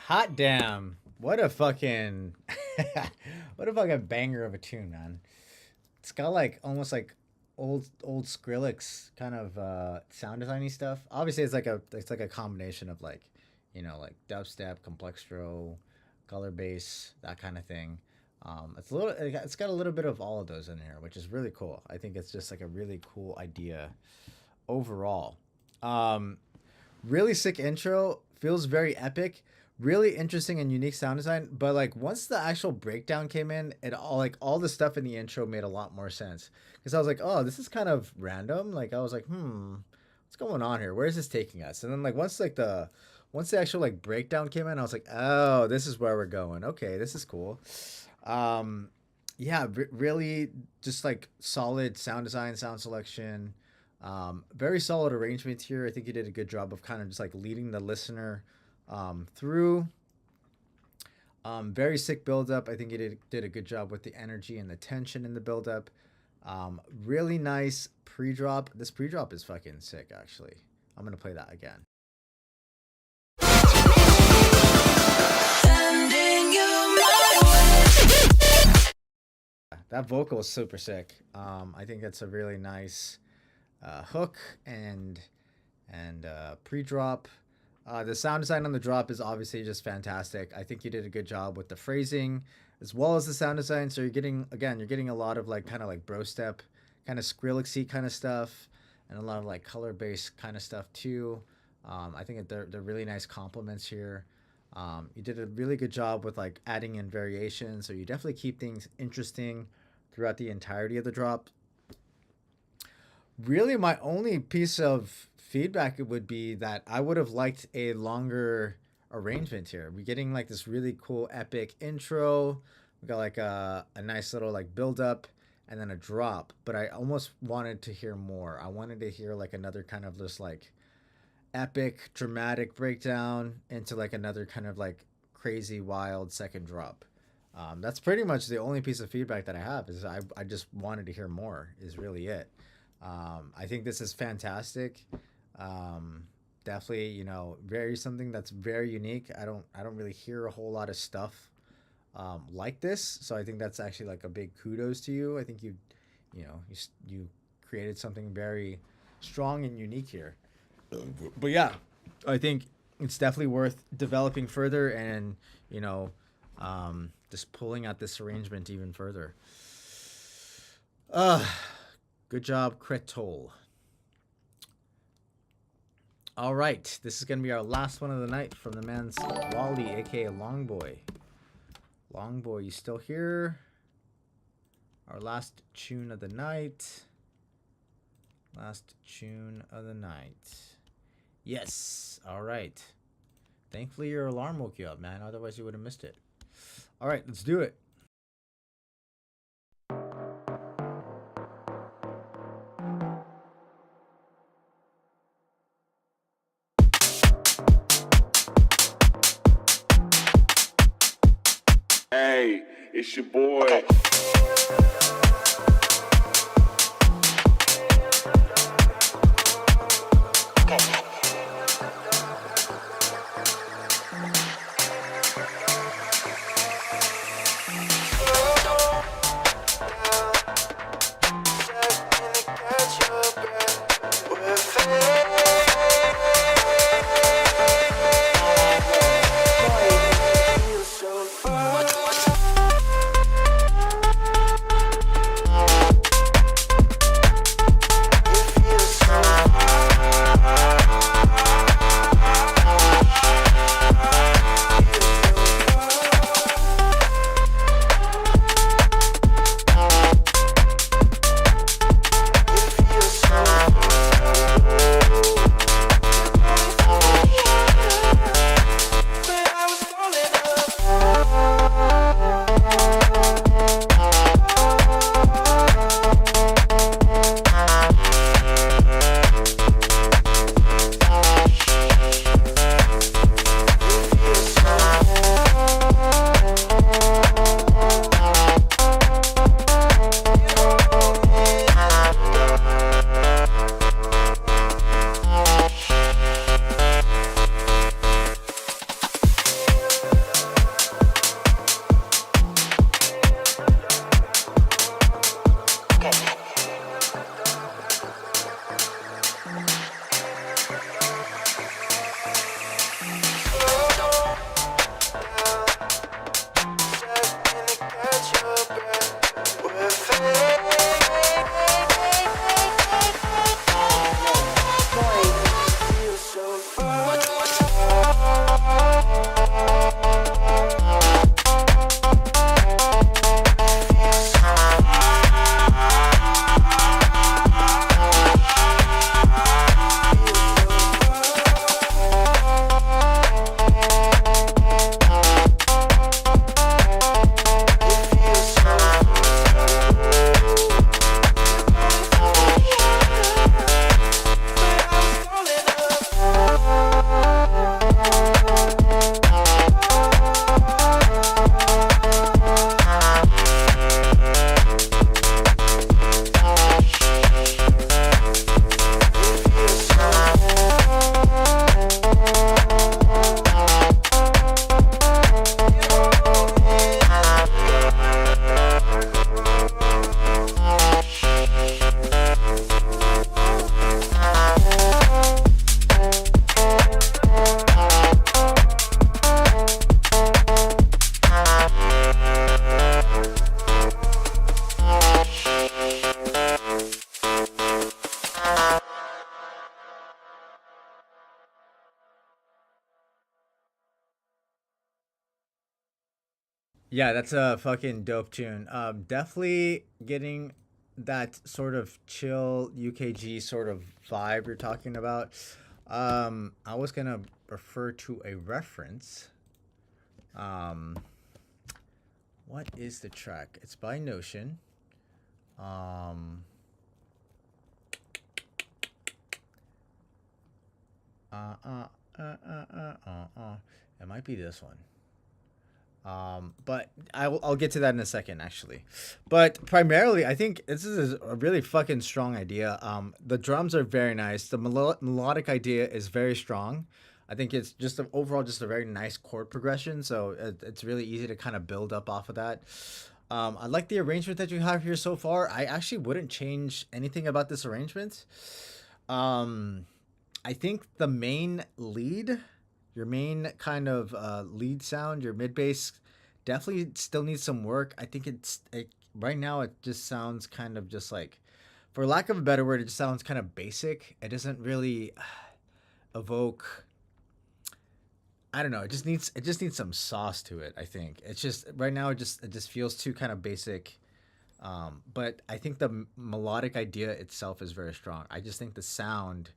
Hot damn. What a fucking banger of a tune, man. It's got like almost like old Skrillex kind of sound designy stuff. Obviously it's like a combination of like, like dubstep, complextro, color bass, that kind of thing. It's got a little bit of all of those in here, which is really cool. I think it's just like a really cool idea overall. Really sick intro, feels very epic, really interesting and unique sound design. But like once the actual breakdown came in, it all the stuff in the intro made a lot more sense, because I was like, oh, this is kind of random. Like I was like, what's going on here? Where is this taking us? And then like once the actual like breakdown came in, I was like, oh, this is where we're going. Okay, this is cool. Yeah, really just like solid sound design, sound selection, very solid arrangement here. I think you did a good job of kind of just like leading the listener through. Very sick build up. I think you did a good job with the energy and the tension in the build up. Really nice pre-drop. This pre-drop is fucking sick, actually. I'm gonna play that again. That vocal is super sick. I think that's a really nice hook and pre-drop. The sound design on the drop is obviously just fantastic. I think you did a good job with the phrasing as well as the sound design. So you're getting a lot of like kind of like bro step, kind of Skrillexy kind of stuff, and a lot of like color based kind of stuff too. I think they're really nice compliments here. You did a really good job with like adding in variations, so you definitely keep things interesting throughout the entirety of the drop. Really, my only piece of feedback would be that I would have liked a longer arrangement here. We're getting like this really cool epic intro. We got like a nice little like build up and then a drop, but I almost wanted to hear more. I wanted to hear like another kind of just like epic dramatic breakdown into like another kind of like crazy wild second drop. That's pretty much the only piece of feedback that I have, is I just wanted to hear more, is really it. I think this is fantastic. Definitely, you know, something that's very unique. I don't really hear a whole lot of stuff like this, so I think that's actually like a big kudos to you. I think you created something very strong and unique here. But yeah, I think it's definitely worth developing further and, you know, just pulling out this arrangement even further. Good job, Kretol. All right, this is going to be our last one of the night from the man's Wally, aka Longboy. Longboy, you still here? Our last tune of the night. Last tune of the night. Yes. All right. Thankfully, your alarm woke you up, man. Otherwise, you would have missed it. All right, let's do it. Hey, it's your boy. Yeah, that's a fucking dope tune. Definitely getting that sort of chill UKG sort of vibe you're talking about. I was gonna refer to a reference. Um, what is the track? It's by Notion. Um, uh, uh, it might be this one. But I'll get to that in a second, actually. But primarily, I think this is a really fucking strong idea. The drums are very nice. The melodic idea is very strong. I think it's just overall just a very nice chord progression. So it's really easy to kind of build up off of that. I like the arrangement that you have here so far. I actually wouldn't change anything about this arrangement. I think the main lead, your main kind of lead sound, your mid bass, definitely still needs some work. I think right now it just sounds kind of just like, for lack of a better word, it just sounds kind of basic. It doesn't really evoke. I don't know. It just needs some sauce to it. I think it's just right now it just feels too kind of basic. But I think the melodic idea itself is very strong. I just think the sound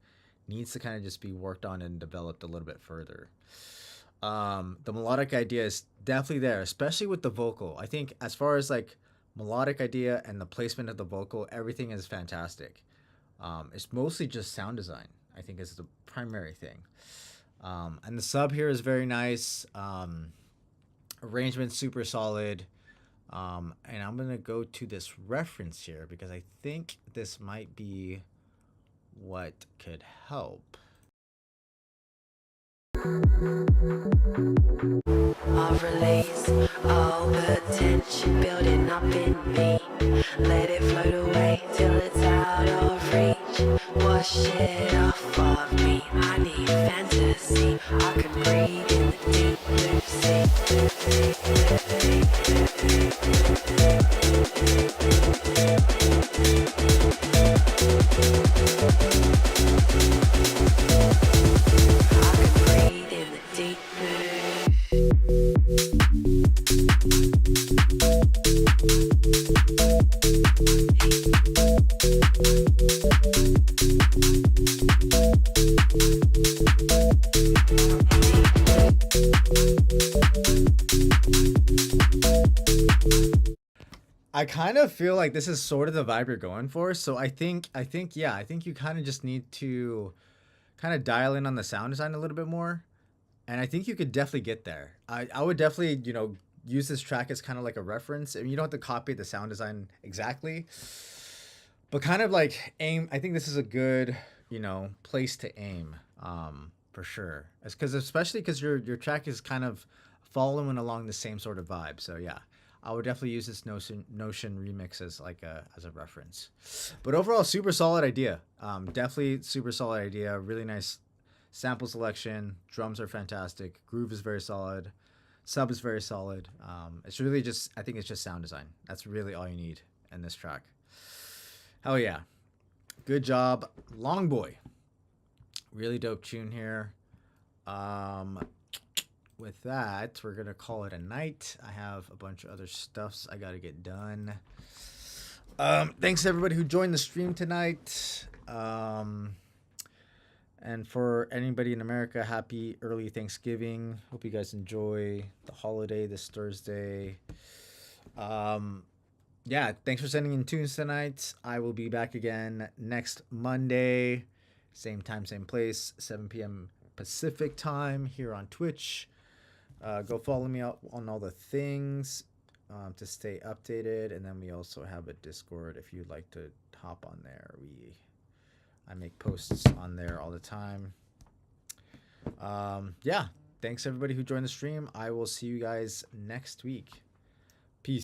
needs to kind of just be worked on and developed a little bit further. The melodic idea is definitely there, especially with the vocal. I think as far as like melodic idea and the placement of the vocal, everything is fantastic. It's mostly just sound design, I think, is the primary thing. And the sub here is very nice. Arrangement super solid. And I'm gonna go to this reference here because I think this might be what could help. All release, all the tension building up in me. Let it float away till it's out of reach. Wash it off of me. I need fantasy. I could breathe in the deep blue I kind of feel like this is sort of the vibe you're going for. So I think you kind of just need to kind of dial in on the sound design a little bit more. And I think you could definitely get there. I would definitely, use this track as kind of like a reference. I mean, you don't have to copy the sound design exactly, but kind of like aim. I think this is a good, place to aim, for sure. It's especially because your track is kind of following along the same sort of vibe. So yeah, I would definitely use this Notion remix as like as a reference. But overall, super solid idea. Definitely super solid idea. Really nice sample selection. Drums are fantastic. Groove is very solid. Sub is very solid. It's really just, I think it's just sound design. That's really all you need in this track. Hell yeah. Good job, Long Boy. Really dope tune here. With that, we're going to call it a night. I have a bunch of other stuffs I got to get done. Thanks to everybody who joined the stream tonight. And for anybody in America, happy early Thanksgiving. Hope you guys enjoy the holiday this Thursday. Yeah, thanks for sending in tunes tonight. I will be back again next Monday. Same time, same place, 7 p.m. Pacific time here on Twitch. Go follow me out on all the things to stay updated. And then we also have a Discord if you'd like to hop on there. I make posts on there all the time. Yeah, thanks everybody who joined the stream. I will see you guys next week.